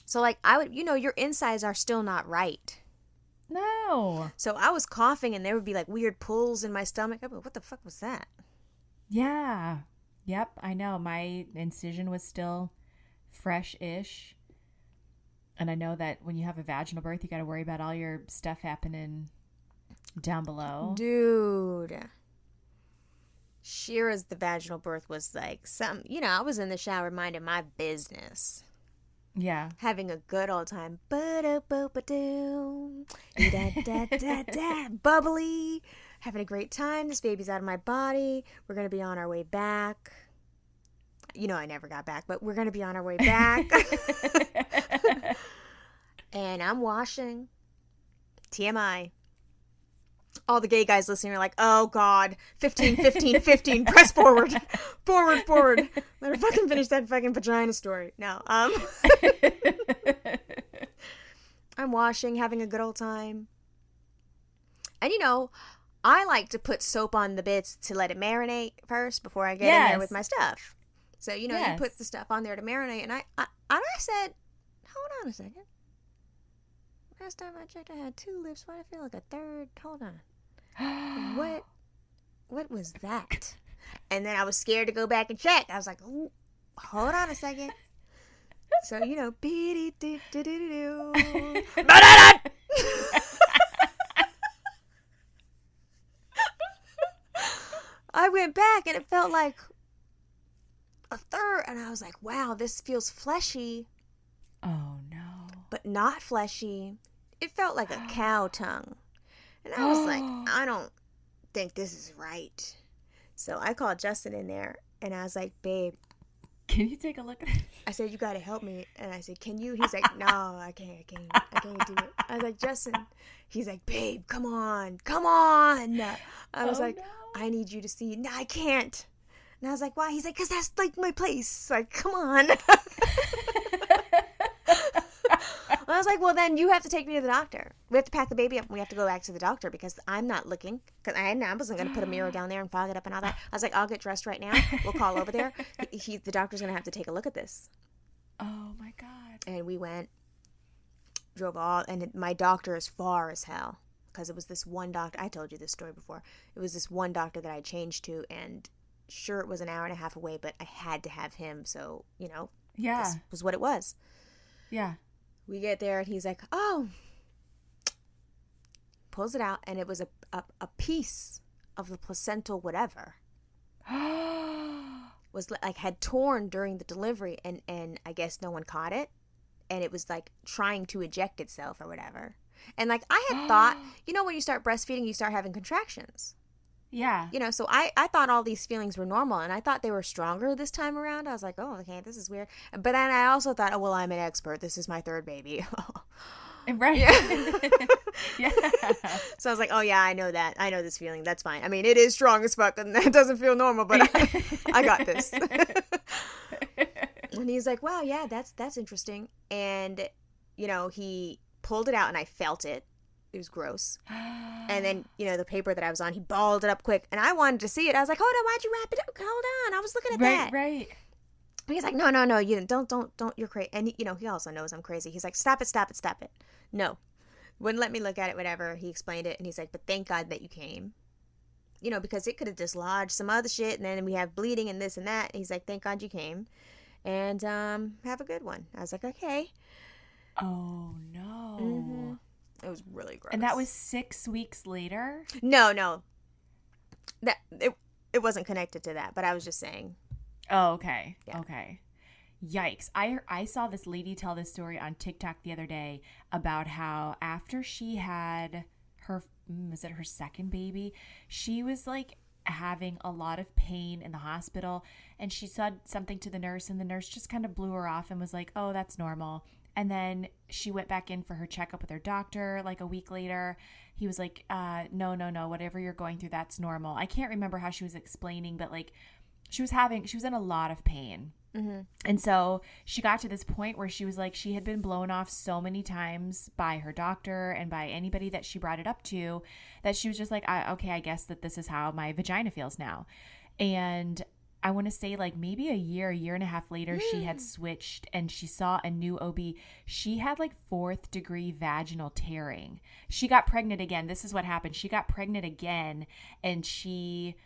So like I would, your insides are still not right. No. So I was coughing and there would be like weird pulls in my stomach. I'd be like, what the fuck was that? Yeah. Yep, I know. My incision was still fresh-ish. And I know that when you have a vaginal birth, you got to worry about all your stuff happening down below. Dude. Shira's the vaginal birth was like I was in the shower minding my business. Yeah. Having a good old time. Ba-da-ba-ba-doo. Da-da-da-da-da. Bubbly. Having a great time. This baby's out of my body. We're going to be on our way back. I never got back, but we're going to be on our way back. And I'm washing. TMI. All the gay guys listening are like, oh, God. 15, 15, 15. Press forward. Forward. Let her fucking finish that fucking vagina story. No. I'm washing, having a good old time. And, I like to put soap on the bits to let it marinate first before I get in there with my stuff. So, you put the stuff on there to marinate. And I said, hold on a second. Last time I checked, I had 2 lifts. Why do I feel like a third? Hold on. What was that? And then I was scared to go back and check. I was like, ooh, hold on a second. So, I went back and it felt like a third. And I was like, wow, this feels fleshy. Oh, no. But not fleshy. It felt like a cow tongue. And I was like, I don't think this is right. So I called Justin in there and I was like, babe, can you take a look at it? I said, you got to help me. And I said, can you? He's like, no, I can't do it. I was like, Justin. He's like, babe, come on. I was like, no. I need you to see. No, I can't. And I was like, why? He's like, because that's like my place. Like, come on. I was like, well, then you have to take me to the doctor. We have to pack the baby up and we have to go back to the doctor because I'm not looking. Because I wasn't going to put a mirror down there and fog it up and all that. I was like, I'll get dressed right now. We'll call over there. The doctor's going to have to take a look at this. Oh, my God. And we went, drove all, and my doctor is far as hell. Because it was this one doctor. I told you this story before. It was this one doctor that I changed to. And sure, it was an hour and a half away, but I had to have him. So, this was what it was. Yeah. We get there and he's like, oh, pulls it out and it was a piece of the placental whatever. Was like had torn during the delivery and I guess no one caught it and it was like trying to eject itself or whatever. And like I had thought, when you start breastfeeding, you start having contractions. Yeah. So I thought all these feelings were normal and I thought they were stronger this time around. I was like, oh, okay, this is weird. But then I also thought, oh, well, I'm an expert. This is my third baby. Right. Yeah. So I was like, oh, yeah, I know that. I know this feeling. That's fine. I mean, it is strong as fuck and it doesn't feel normal, but I got this. And he's like, wow, yeah, that's interesting. And, he pulled it out and I felt it. It was gross. And then, the paper that I was on, he balled it up quick. And I wanted to see it. I was like, hold on, why'd you wrap it up? Hold on. I was looking at that. Right. He's like, no, you don't, you're crazy. And, he also knows I'm crazy. He's like, stop it. No. Wouldn't let me look at it, whatever. He explained it. And he's like, but thank God that you came. Because it could have dislodged some other shit. And then we have bleeding and this and that. And he's like, thank God you came. And have a good one. I was like, okay. Oh, no. Mm-hmm. It was really gross. And that was 6 weeks later? No. That it wasn't connected to that, but I was just saying. Oh, okay. Yeah. Okay. Yikes. I saw this lady tell this story on TikTok the other day about how after she had her second baby, she was like having a lot of pain in the hospital and she said something to the nurse and the nurse just kind of blew her off and was like, oh, that's normal. And then she went back in for her checkup with her doctor like a week later. He was like, no, whatever you're going through, that's normal. I can't remember how she was explaining, but like she was in a lot of pain. Mm-hmm. And so she got to this point where she was like, she had been blown off so many times by her doctor and by anybody that she brought it up to that she was just like, okay, I guess that this is how my vagina feels now. And I want to say like maybe a year and a half later, she had switched and she saw a new OB. She had like 4th degree vaginal tearing. She got pregnant again. This is what happened. She got pregnant again and she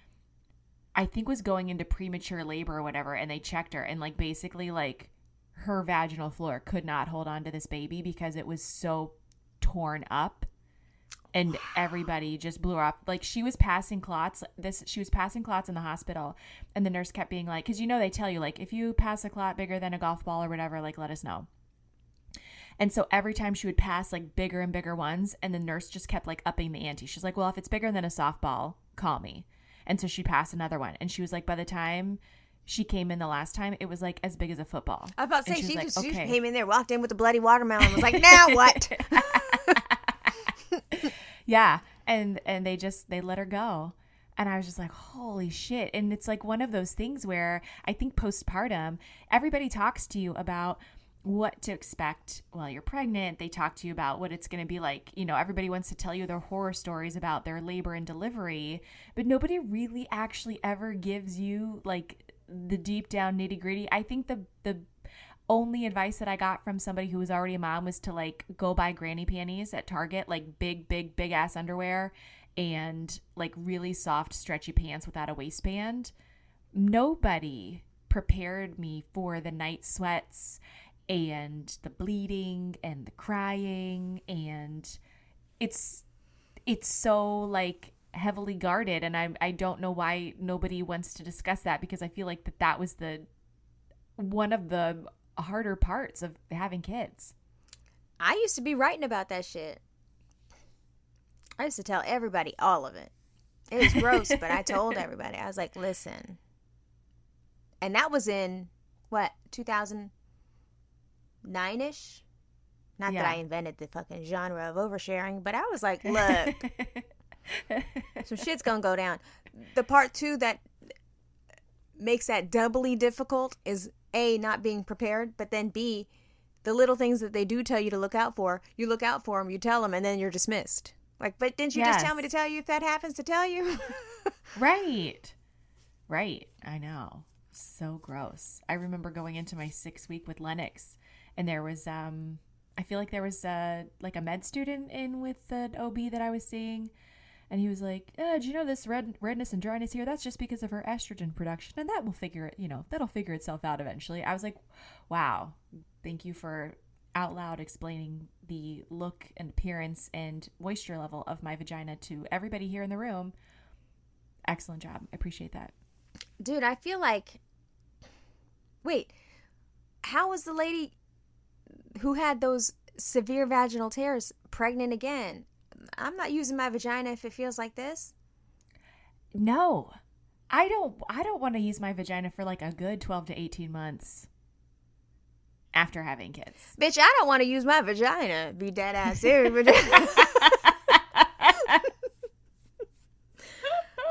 I think was going into premature labor or whatever, and they checked her, and like basically like her vaginal floor could not hold on to this baby because it was so torn up. And everybody just blew her up. Like she was passing clots. She was passing clots in the hospital, and the nurse kept being like, because they tell you like if you pass a clot bigger than a golf ball or whatever, like let us know. And so every time she would pass like bigger and bigger ones, and the nurse just kept like upping the ante. She's like, well, if it's bigger than a softball, call me. And so she passed another one, and she was like, by the time she came in the last time, it was like as big as a football. I was about to say, she just came in there, walked in with the bloody watermelon, was like, now what? Yeah. And they let her go. And I was just like, holy shit. And it's like one of those things where I think postpartum, everybody talks to you about what to expect while you're pregnant. They talk to you about what it's going to be like. Everybody wants to tell you their horror stories about their labor and delivery, but nobody really actually ever gives you like the deep down nitty gritty. I think the only advice that I got from somebody who was already a mom was to like go buy granny panties at Target, like big ass underwear and like really soft stretchy pants without a waistband. Nobody prepared me for the night sweats and the bleeding and the crying, and it's so like heavily guarded, and I don't know why nobody wants to discuss that, because I feel like that was one of the harder parts of having kids. I used to be writing about that shit. I used to tell everybody all of it. It was gross, but I told everybody. I was like, listen. And that was in, 2009-ish? Not that I invented the fucking genre of oversharing, but I was like, look, some shit's gonna go down. The part too that makes that doubly difficult is A, not being prepared, but then B, the little things that they do tell you to look out for, you look out for them, you tell them, and then you're dismissed. Like, but didn't you just tell me to tell you if that happens to tell you? Right. I know. So gross. I remember going into my 6th week with Lennox, and there was, I feel like there was like a med student in with the OB that I was seeing. And he was like, do you know this redness and dryness here? That's just because of her estrogen production. And that will that'll figure itself out eventually. I was like, wow, thank you for out loud explaining the look and appearance and moisture level of my vagina to everybody here in the room. Excellent job. I appreciate that. Dude, I feel like, wait, how was the lady who had those severe vaginal tears pregnant again? I'm not using my vagina if it feels like this. No, I don't want to use my vagina for like a good 12 to 18 months after having kids. Bitch, I don't want to use my vagina. Be dead ass serious.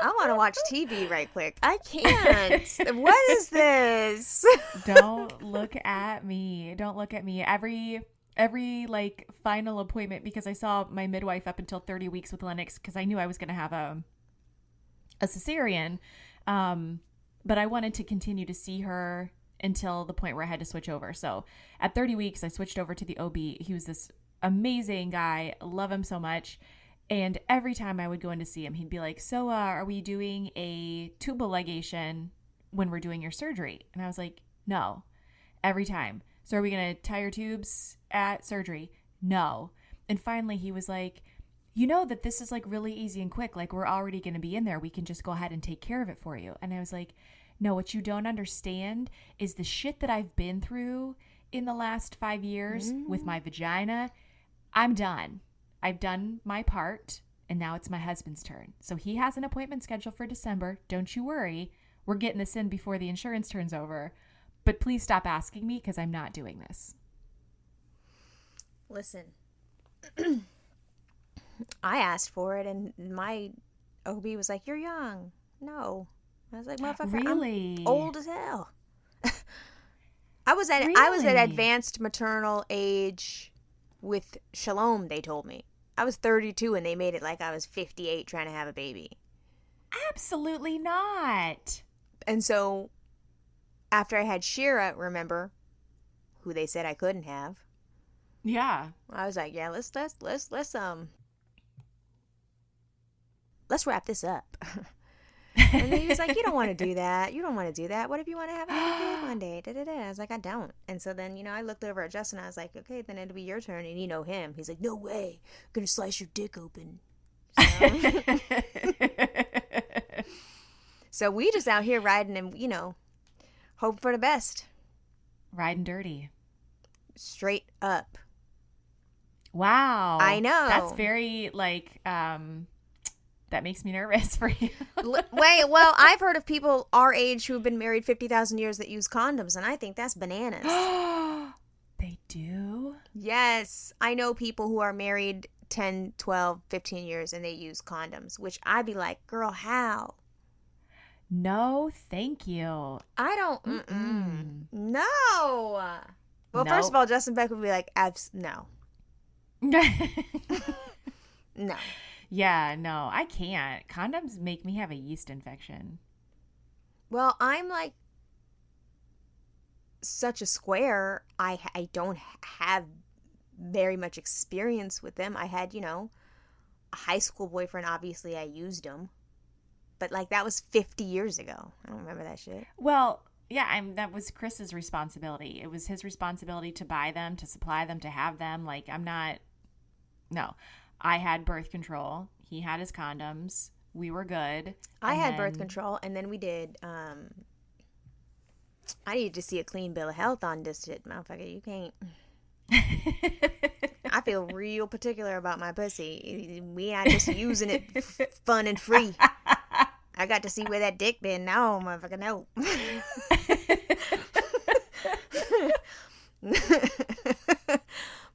I want to watch TV right quick. I can't. What is this? Don't look at me. Every like final appointment, because I saw my midwife up until 30 weeks with Lennox, because I knew I was going to have a cesarean. But I wanted to continue to see her until the point where I had to switch over. So at 30 weeks, I switched over to the OB. He was this amazing guy. Love him so much. And every time I would go in to see him, he'd be like, so are we doing a tubal ligation when we're doing your surgery? And I was like, no, every time. So are we going to tie your tubes at surgery? No. And finally he was like, you know that this is like really easy and quick. Like we're already going to be in there. We can just go ahead and take care of it for you. And I was like, no, what you don't understand is the shit that I've been through in the last 5 years with my vagina. I'm done. I've done my part, and now it's my husband's turn. So he has an appointment scheduled for December. Don't you worry. We're getting this in before the insurance turns over. But please stop asking me, because I'm not doing this. Listen, I asked for it, and my OB was like, you're young. No. I was like, motherfucker, really? I'm old as hell. I was at advanced maternal age with Shalom, they told me. I was 32 and they made it like I was 58 trying to have a baby. Absolutely not. And so after I had Shira, remember, who they said I couldn't have. Yeah. I was like, yeah, let's wrap this up. And then he was like, you don't want to do that. You don't want to do that. What if you want to have another kid one day? Da-da-da. I was like, I don't. And so then, I looked over at Justin. I was like, okay, then it'll be your turn. And you know him. He's like, no way. I'm going to slice your dick open. So, so we just out here riding and, hope for the best. Riding dirty. Straight up. Wow. I know. That's very, that makes me nervous for you. Well, I've heard of people our age who have been married 50,000 years that use condoms, and I think that's bananas. They do? Yes. I know people who are married 10, 12, 15 years, and they use condoms, which I'd be like, girl, how? No, thank you. I don't. No. Well, Nope. first of all, Justin Beck would be like, no. No. Yeah, no, I can't. Condoms make me have a yeast infection. Well, I'm like such a square. I don't have very much experience with them. I had, a high school boyfriend. Obviously, I used them. But, that was 50 years ago. I don't remember that shit. Well, yeah, that was Chris's responsibility. It was his responsibility to buy them, to supply them, to have them. No. I had birth control. He had his condoms. We were good. I had birth control, and then we did, I needed to see a clean bill of health on this shit, motherfucker. You can't. I feel real particular about my pussy. We not just using it fun and free. I got to see where that dick been. No, motherfucker, no.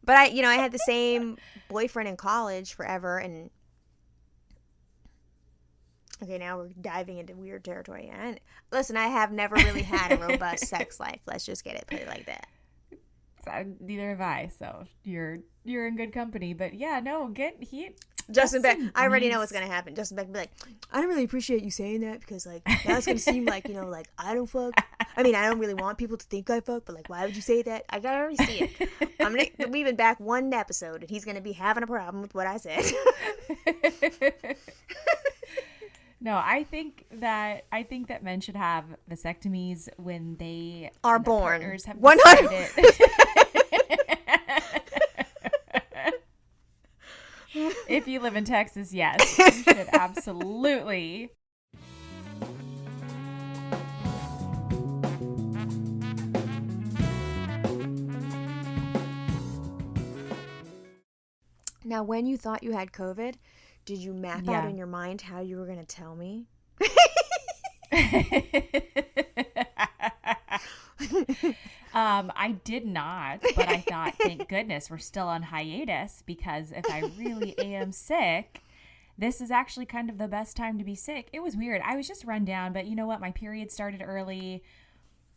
But I had the same boyfriend in college forever, and okay, now we're diving into weird territory. And listen, I have never really had a robust sex life. Let's just put it like that. Neither have I, so you're in good company. But yeah, no, Justin Beck, I already know what's going to happen. Justin Beck will be like, I don't really appreciate you saying that because, now it's going to seem like, I don't fuck. I mean, I don't really want people to think I fuck, but, why would you say that? I got to already see it. We've been back one episode, and he's going to be having a problem with what I said. No, I think that men should have vasectomies when they are born. Partners have 100%. If you live in Texas, yes, you should absolutely. Now, when you thought you had COVID, did you map out in your mind how you were going to tell me? I did not, but I thought, thank goodness we're still on hiatus, because if I really am sick, this is actually kind of the best time to be sick. It was weird. I was just run down, but you know what? My period started early.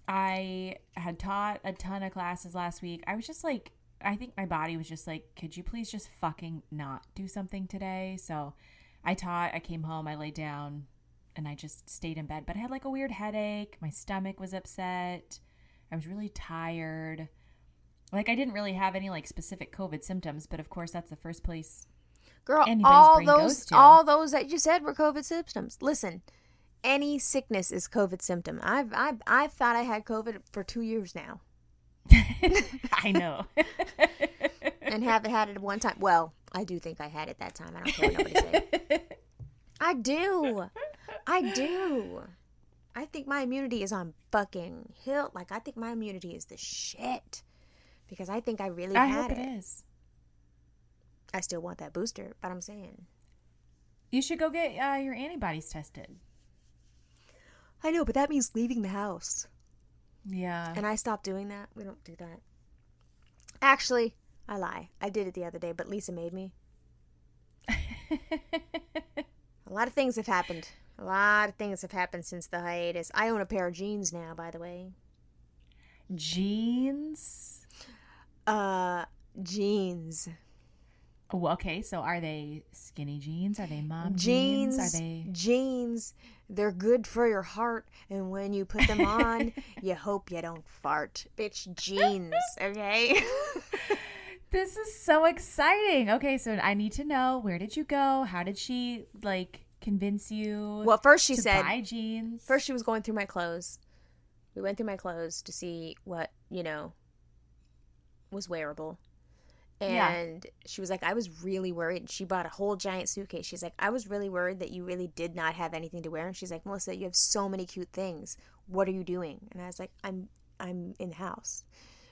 I had taught a ton of classes last week. I was just like, I think my body was just like, could you please just fucking not do something today? So I taught, I came home, I laid down, and I just stayed in bed. But I had a weird headache. My stomach was upset. I was really tired. I didn't really have any specific COVID symptoms, but of course that's the first place anybody's brain goes to. All those that you said were COVID symptoms. Listen, any sickness is COVID symptom. I've thought I had COVID for 2 years now. I know. And haven't had it at one time. Well, I do think I had it that time. I don't care what nobody says. I do. I think my immunity is on fucking hill. I think my immunity is the shit. Because I think I really had it. I hope it is. I still want that booster, but I'm saying. You should go get your antibodies tested. I know, but that means leaving the house. Yeah. And I stopped doing that. We don't do that. Actually, I lie. I did it the other day, but Lisa made me. A lot of things have happened. A lot of things have happened since the hiatus. I own a pair of jeans now, by the way. Jeans? Jeans. Oh, okay. So are they skinny jeans? Are they mom jeans? Are they jeans? They're good for your heart, and when you put them on, you hope you don't fart. Bitch, jeans, okay? This is so exciting. Okay, so I need to know, where did you go? How did she, convince you Well, first she to said, buy jeans? First she was going through my clothes. We went through my clothes to see what, was wearable. And she was like, I was really worried. She bought a whole giant suitcase. She's like, I was really worried that you really did not have anything to wear. And she's like, Melissa, you have so many cute things. What are you doing? And I was like, I'm in the house.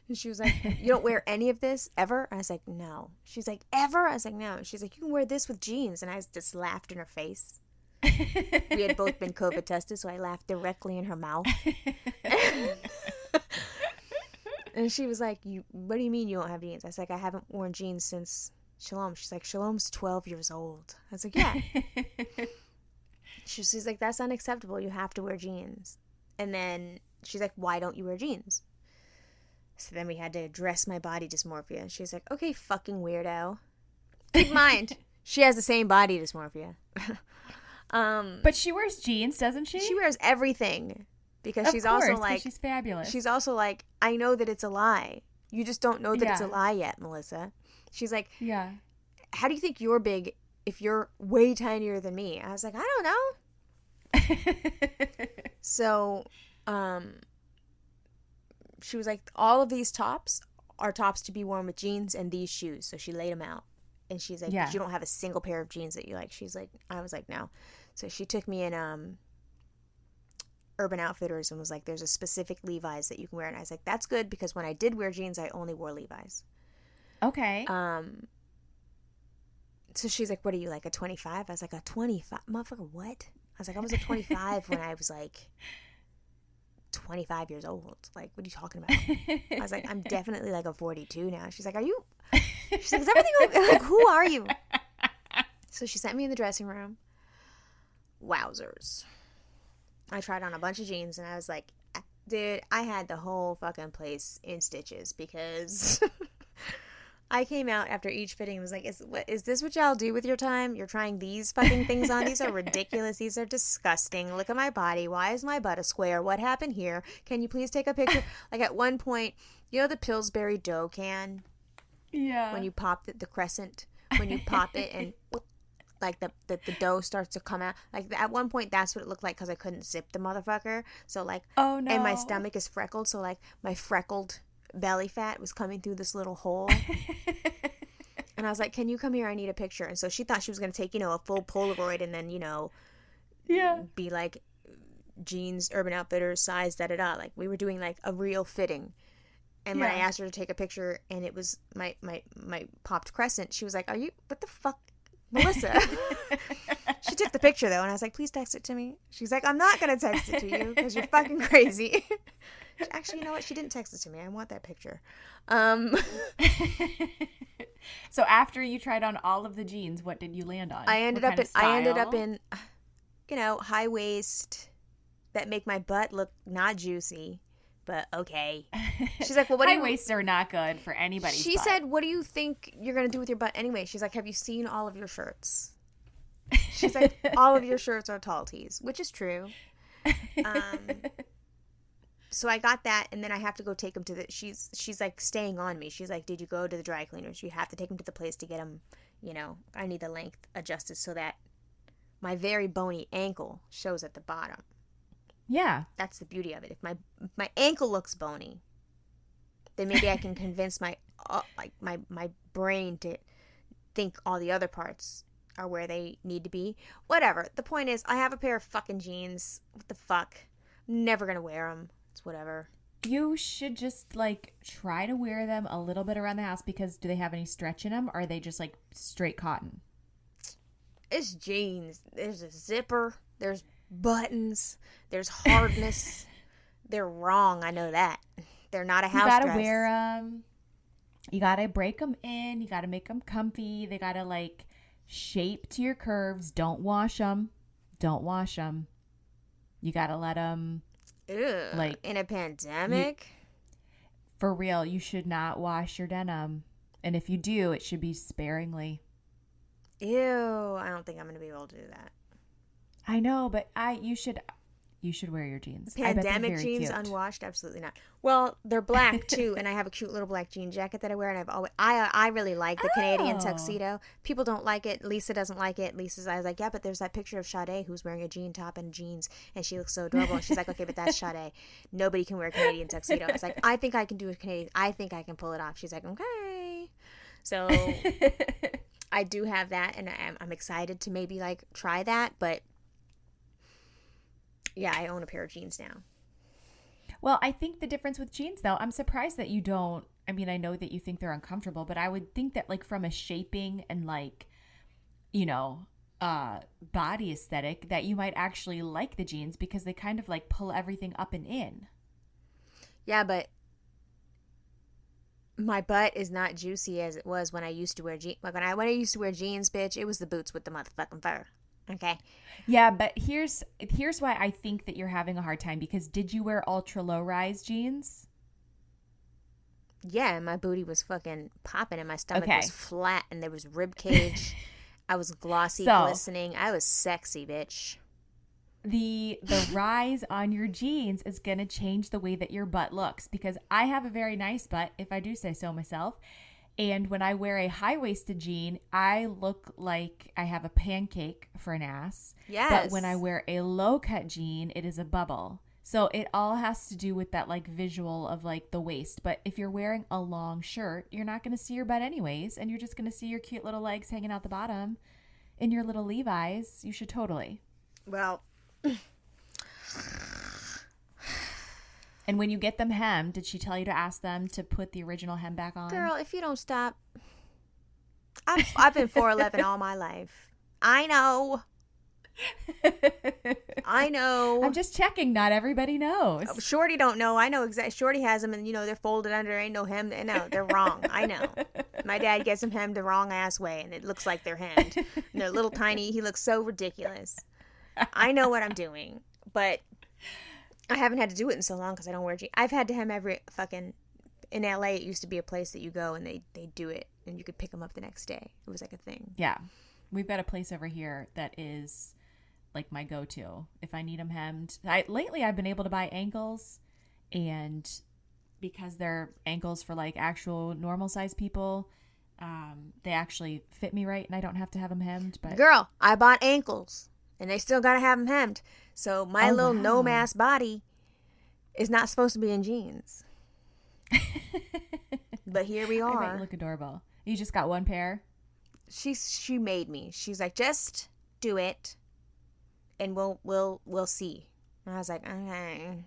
And she was like, you don't wear any of this ever? And I was like, no. She's like, ever? I was like, no. She's like, you can wear this with jeans. And I just laughed in her face. We had both been COVID tested, so I laughed directly in her mouth. And she was like, what do you mean you don't have jeans? I was like, I haven't worn jeans since Shalom. She's like, Shalom's 12 years old. I was like, yeah. She's like, that's unacceptable. You have to wear jeans. And then she's like, why don't you wear jeans? So then we had to address my body dysmorphia. She's like, okay, fucking weirdo. Keep in mind, she has the same body dysmorphia. But she wears jeans, doesn't she? She wears everything. Because she's fabulous. She's also like, I know that it's a lie. You just don't know that it's a lie yet, Melissa. She's like, yeah. How do you think you're big if you're way tinier than me? I was like, I don't know. So, she was like, all of these tops are tops to be worn with jeans and these shoes. So she laid them out. And she's like, but you don't have a single pair of jeans that you like. She's like, I was like, no. So she took me in, Urban Outfitters and was like, there's a specific Levi's that you can wear. And I was like, that's good because when I did wear jeans, I only wore Levi's. Okay. So she's like, what are you, like a 25? I was like, a 25? Motherfucker, what? I was like, I was a 25 when I was like 25 years old. Like, what are you talking about? I was like, I'm definitely like a 42 now. She's like, she's like, is everything okay? I'm like, who are you? So she sent me in the dressing room. Wowzers. I tried on a bunch of jeans and I was like, dude, I had the whole fucking place in stitches because I came out after each fitting and was like, is this what y'all do with your time? You're trying these fucking things on? These are ridiculous. These are disgusting. Look at my body. Why is my butt a square? What happened here? Can you please take a picture? Like at one point, you know the Pillsbury dough can? Yeah. When you pop the crescent, when you pop it and like the dough starts to come out. Like at one point, that's what it looked like because I couldn't zip the motherfucker. So like, oh no, and my stomach is freckled. So like my freckled belly fat was coming through this little hole. And I was like, can you come here? I need a picture. And so she thought she was going to take, a full Polaroid and then, be like jeans, Urban Outfitters, size, da-da-da. Like we were doing like a real fitting. And when I asked her to take a picture and it was my popped crescent, she was like, what the fuck? Melissa. She took the picture though and I was like, please text it to me. She's like, I'm not gonna text it to you because you're fucking crazy. Actually, you know what, she didn't text it to me. I want that picture. So after you tried on all of the jeans, what did you land on? I ended up in high waist that make my butt look not juicy. But okay. She's like, well, what high waists are not good for anybody. She said, what do you think you're going to do with your butt anyway? She's like, have you seen all of your shirts? She's like, all of your shirts are tall tees, which is true. So I got that, and then I have to go take them to she's like staying on me. She's like, did you go to the dry cleaners? You have to take them to the place to get them, I need the length adjusted so that my very bony ankle shows at the bottom. Yeah. That's the beauty of it. If my ankle looks bony, then maybe I can convince my brain to think all the other parts are where they need to be. Whatever. The point is, I have a pair of fucking jeans. What the fuck? I'm never going to wear them. It's whatever. You should just, try to wear them a little bit around the house because do they have any stretch in them or are they just, straight cotton? It's jeans. There's a zipper. There's buttons. There's hardness. They're wrong. I know that. They're not a house dress. You gotta wear them. You gotta break them in. You gotta make them comfy. They gotta shape to your curves. Don't wash them. Don't wash them. You gotta let them. Ew, in a pandemic. For real, you should not wash your denim, and if you do, it should be sparingly. Ew, I don't think I'm gonna be able to do that. I know, but you You should wear your jeans. I bet they're Pandemic very jeans cute. unwashed? Absolutely not. Well, they're black too, and I have a cute little black jean jacket that I wear, and I really like the Canadian tuxedo. People don't like it. Lisa doesn't like it. I was like, yeah, but there's that picture of Sade who's wearing a jean top and jeans, and she looks so adorable. And she's like, okay, but that's Sade. Nobody can wear a Canadian tuxedo. I was like, I think I can do a Canadian. I think I can pull it off. She's like, okay. So I do have that, and I'm excited to maybe like try that, but yeah, I own a pair of jeans now. Well, I think the difference with jeans, though, I'm surprised that you don't. I mean, I know that you think they're uncomfortable, but I would think that, like, from a shaping and, like, you know, body aesthetic, that you might actually like the jeans because they kind of, like, pull everything up and in. Yeah, but my butt is not juicy as it was when I used to wear jeans. Like, when I used to wear jeans, bitch, it was the boots with the motherfucking fur. Okay. Yeah, but here's why I think that you're having a hard time, because did you wear ultra low rise jeans? Yeah, and my booty was fucking popping and my stomach was flat and there was rib cage. I was glossy, glistening. I was sexy, bitch. The rise on your jeans is going to change the way that your butt looks, because I have a very nice butt, if I do say so myself. And when I wear a high-waisted jean, I look like I have a pancake for an ass. Yes. But when I wear a low-cut jean, it is a bubble. So it all has to do with that, like, visual of, like, the waist. But if you're wearing a long shirt, you're not going to see your butt anyways, and you're just going to see your cute little legs hanging out the bottom in your little Levi's. You should totally. Well... And when you get them hemmed, did she tell you to ask them to put the original hem back on? Girl, if you don't stop. I've been 4'11" all my life. I know. I know. I'm just checking. Not everybody knows. Shorty don't know. I know exactly. Shorty has them, and they're folded under. Ain't no hem. No, they're wrong. I know. My dad gets them hemmed the wrong ass way, and it looks like they're hemmed. And they're little tiny. He looks so ridiculous. I know what I'm doing, but I haven't had to do it in so long because I don't wear jeans. I've had to hem every fucking... In LA, it used to be a place that you go and they do it, and you could pick them up the next day. It was like a thing. Yeah. We've got a place over here that is like my go-to if I need them hemmed. Lately, I've been able to buy ankles, and because they're ankles for like actual normal size people, they actually fit me right, and I don't have to have them hemmed. But girl, I bought ankles, and they still gotta have them hemmed. So my little gnome-ass body is not supposed to be in jeans. But here we are. I bet you look adorable. You just got one pair? She made me. She's like, just do it, and we'll see. And I was like, okay.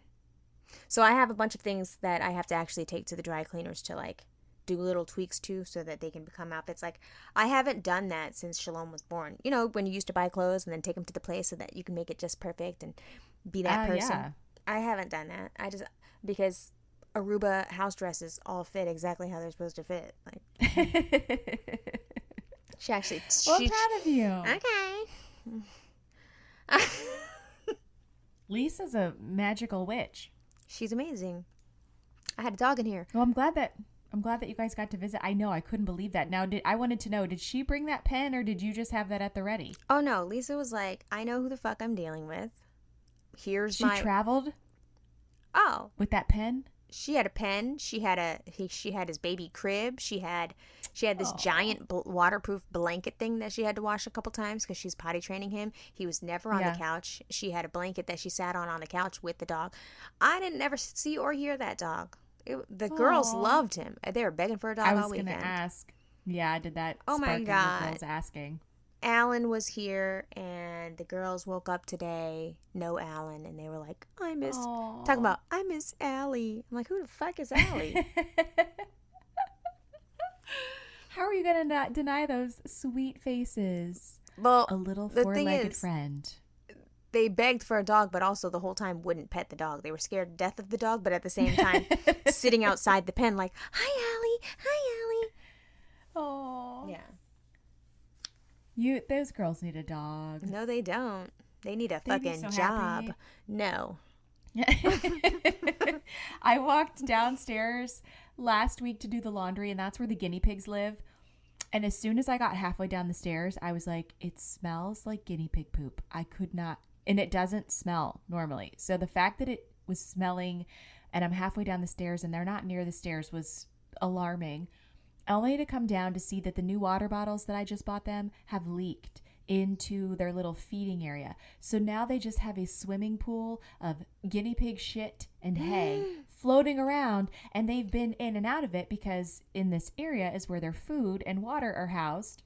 So I have a bunch of things that I have to actually take to the dry cleaners to like do little tweaks to, so that they can become outfits. Like, I haven't done that since Shalom was born. You know, when you used to buy clothes and then take them to the place so that you can make it just perfect and be that person. Yeah. I haven't done that. Because Aruba house dresses all fit exactly how they're supposed to fit. Like, she actually... Well, I'm proud of you. Okay. Lisa's a magical witch. She's amazing. I had a dog in here. Well, I'm glad that you guys got to visit. I know, I couldn't believe that. Now, I wanted to know, did she bring that pen, or did you just have that at the ready? Oh, no. Lisa was like, I know who the fuck I'm dealing with. She traveled? Oh. With that pen? She had a pen. She had his baby crib. She had this giant waterproof blanket thing that she had to wash a couple times because she's potty training him. He was never on the couch. She had a blanket that she sat on the couch with the dog. I didn't ever see or hear that dog. The girls loved him. They were begging for a dog all weekend. I was going to ask. Yeah, I did that. Oh my God. Girls asking. Alan was here, and the girls woke up today, no Alan, and they were like, I miss Allie. I'm like, who the fuck is Allie? How are you going to deny those sweet faces? Well, a little four-legged friend. They begged for a dog, but also the whole time wouldn't pet the dog. They were scared to death of the dog, but at the same time sitting outside the pen like, hi, Allie. Hi, Allie. Oh. Yeah. Those girls need a dog. No, they don't. They need a fucking job. Happy. No. I walked downstairs last week to do the laundry, and that's where the guinea pigs live. And as soon as I got halfway down the stairs, I was like, it smells like guinea pig poop. I could not and it doesn't smell normally. So the fact that it was smelling and I'm halfway down the stairs and they're not near the stairs was alarming. Only to come down to see that the new water bottles that I just bought them have leaked into their little feeding area. So now they just have a swimming pool of guinea pig shit and hay floating around, and they've been in and out of it because in this area is where their food and water are housed.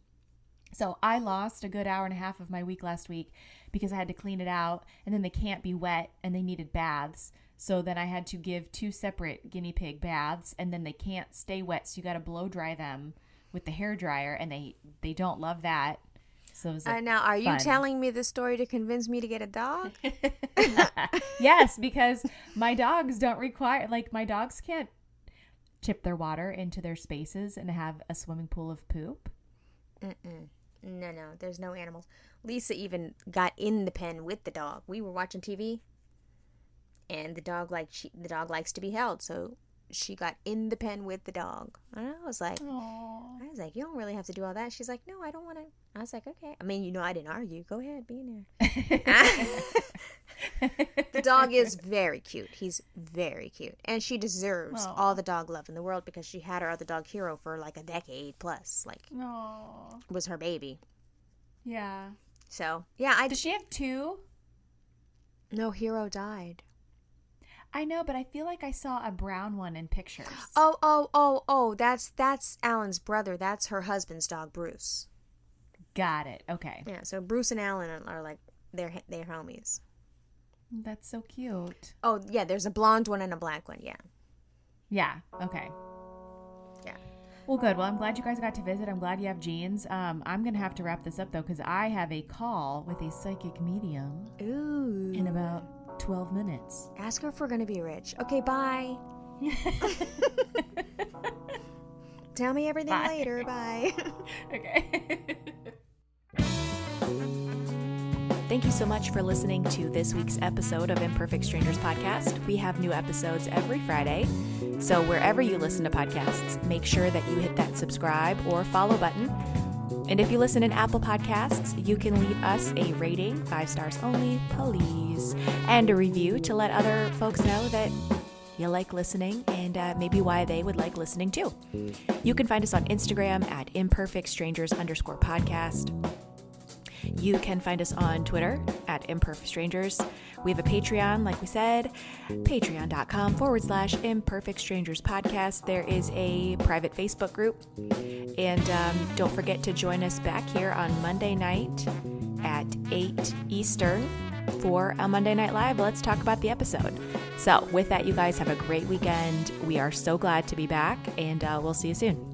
So I lost a good hour and a half of my week last week because I had to clean it out, and then they can't be wet and they needed baths. So then I had to give 2 separate guinea pig baths, and then they can't stay wet, so you got to blow dry them with the hair dryer, and they don't love that. So it was now, are you telling me this story to convince me to get a dog? Yes, because my dogs don't require, like, my dogs can't tip their water into their spaces and have a swimming pool of poop. No, there's no animals. Lisa even got in the pen with the dog. We were watching TV, and the dog likes to be held, so she got in the pen with the dog. And I was like, you don't really have to do all that. She's like, no, I don't want to. I was like, okay. I mean, I didn't argue. Go ahead, be in there. The dog is very cute. He's very cute. And she deserves all the dog love in the world because she had her other dog, Hero, for like a decade plus. Like, was her baby. Yeah. So, yeah. Does she have 2? No, Hero died. I know, but I feel like I saw a brown one in pictures. Oh, that's Alan's brother. That's her husband's dog, Bruce. Got it. Okay. Yeah, so Bruce and Alan are like, they're homies. That's so cute. Oh, yeah, there's a blonde one and a black one, yeah. Yeah, okay. Yeah. Well, good. Well, I'm glad you guys got to visit. I'm glad you have genes. I'm going to have to wrap this up, though, because I have a call with a psychic medium. Ooh. In about 12 minutes. Ask her if we're going to be rich. Okay, bye. Tell me everything later. Bye. Okay. Thank you so much for listening to this week's episode of Imperfect Strangers Podcast. We have new episodes every Friday. So wherever you listen to podcasts, make sure that you hit that subscribe or follow button. And if you listen in Apple Podcasts, you can leave us a rating, 5 stars only, please, and a review to let other folks know that you like listening and maybe why they would like listening too. You can find us on Instagram at imperfectstrangers_podcast. You can find us on Twitter at Imperfect Strangers. We have a Patreon, like we said, patreon.com/Imperfect Strangers Podcast. There is a private Facebook group. And don't forget to join us back here on Monday night at 8 Eastern for a Monday Night Live. Let's talk about the episode. So with that, you guys have a great weekend. We are so glad to be back, and we'll see you soon.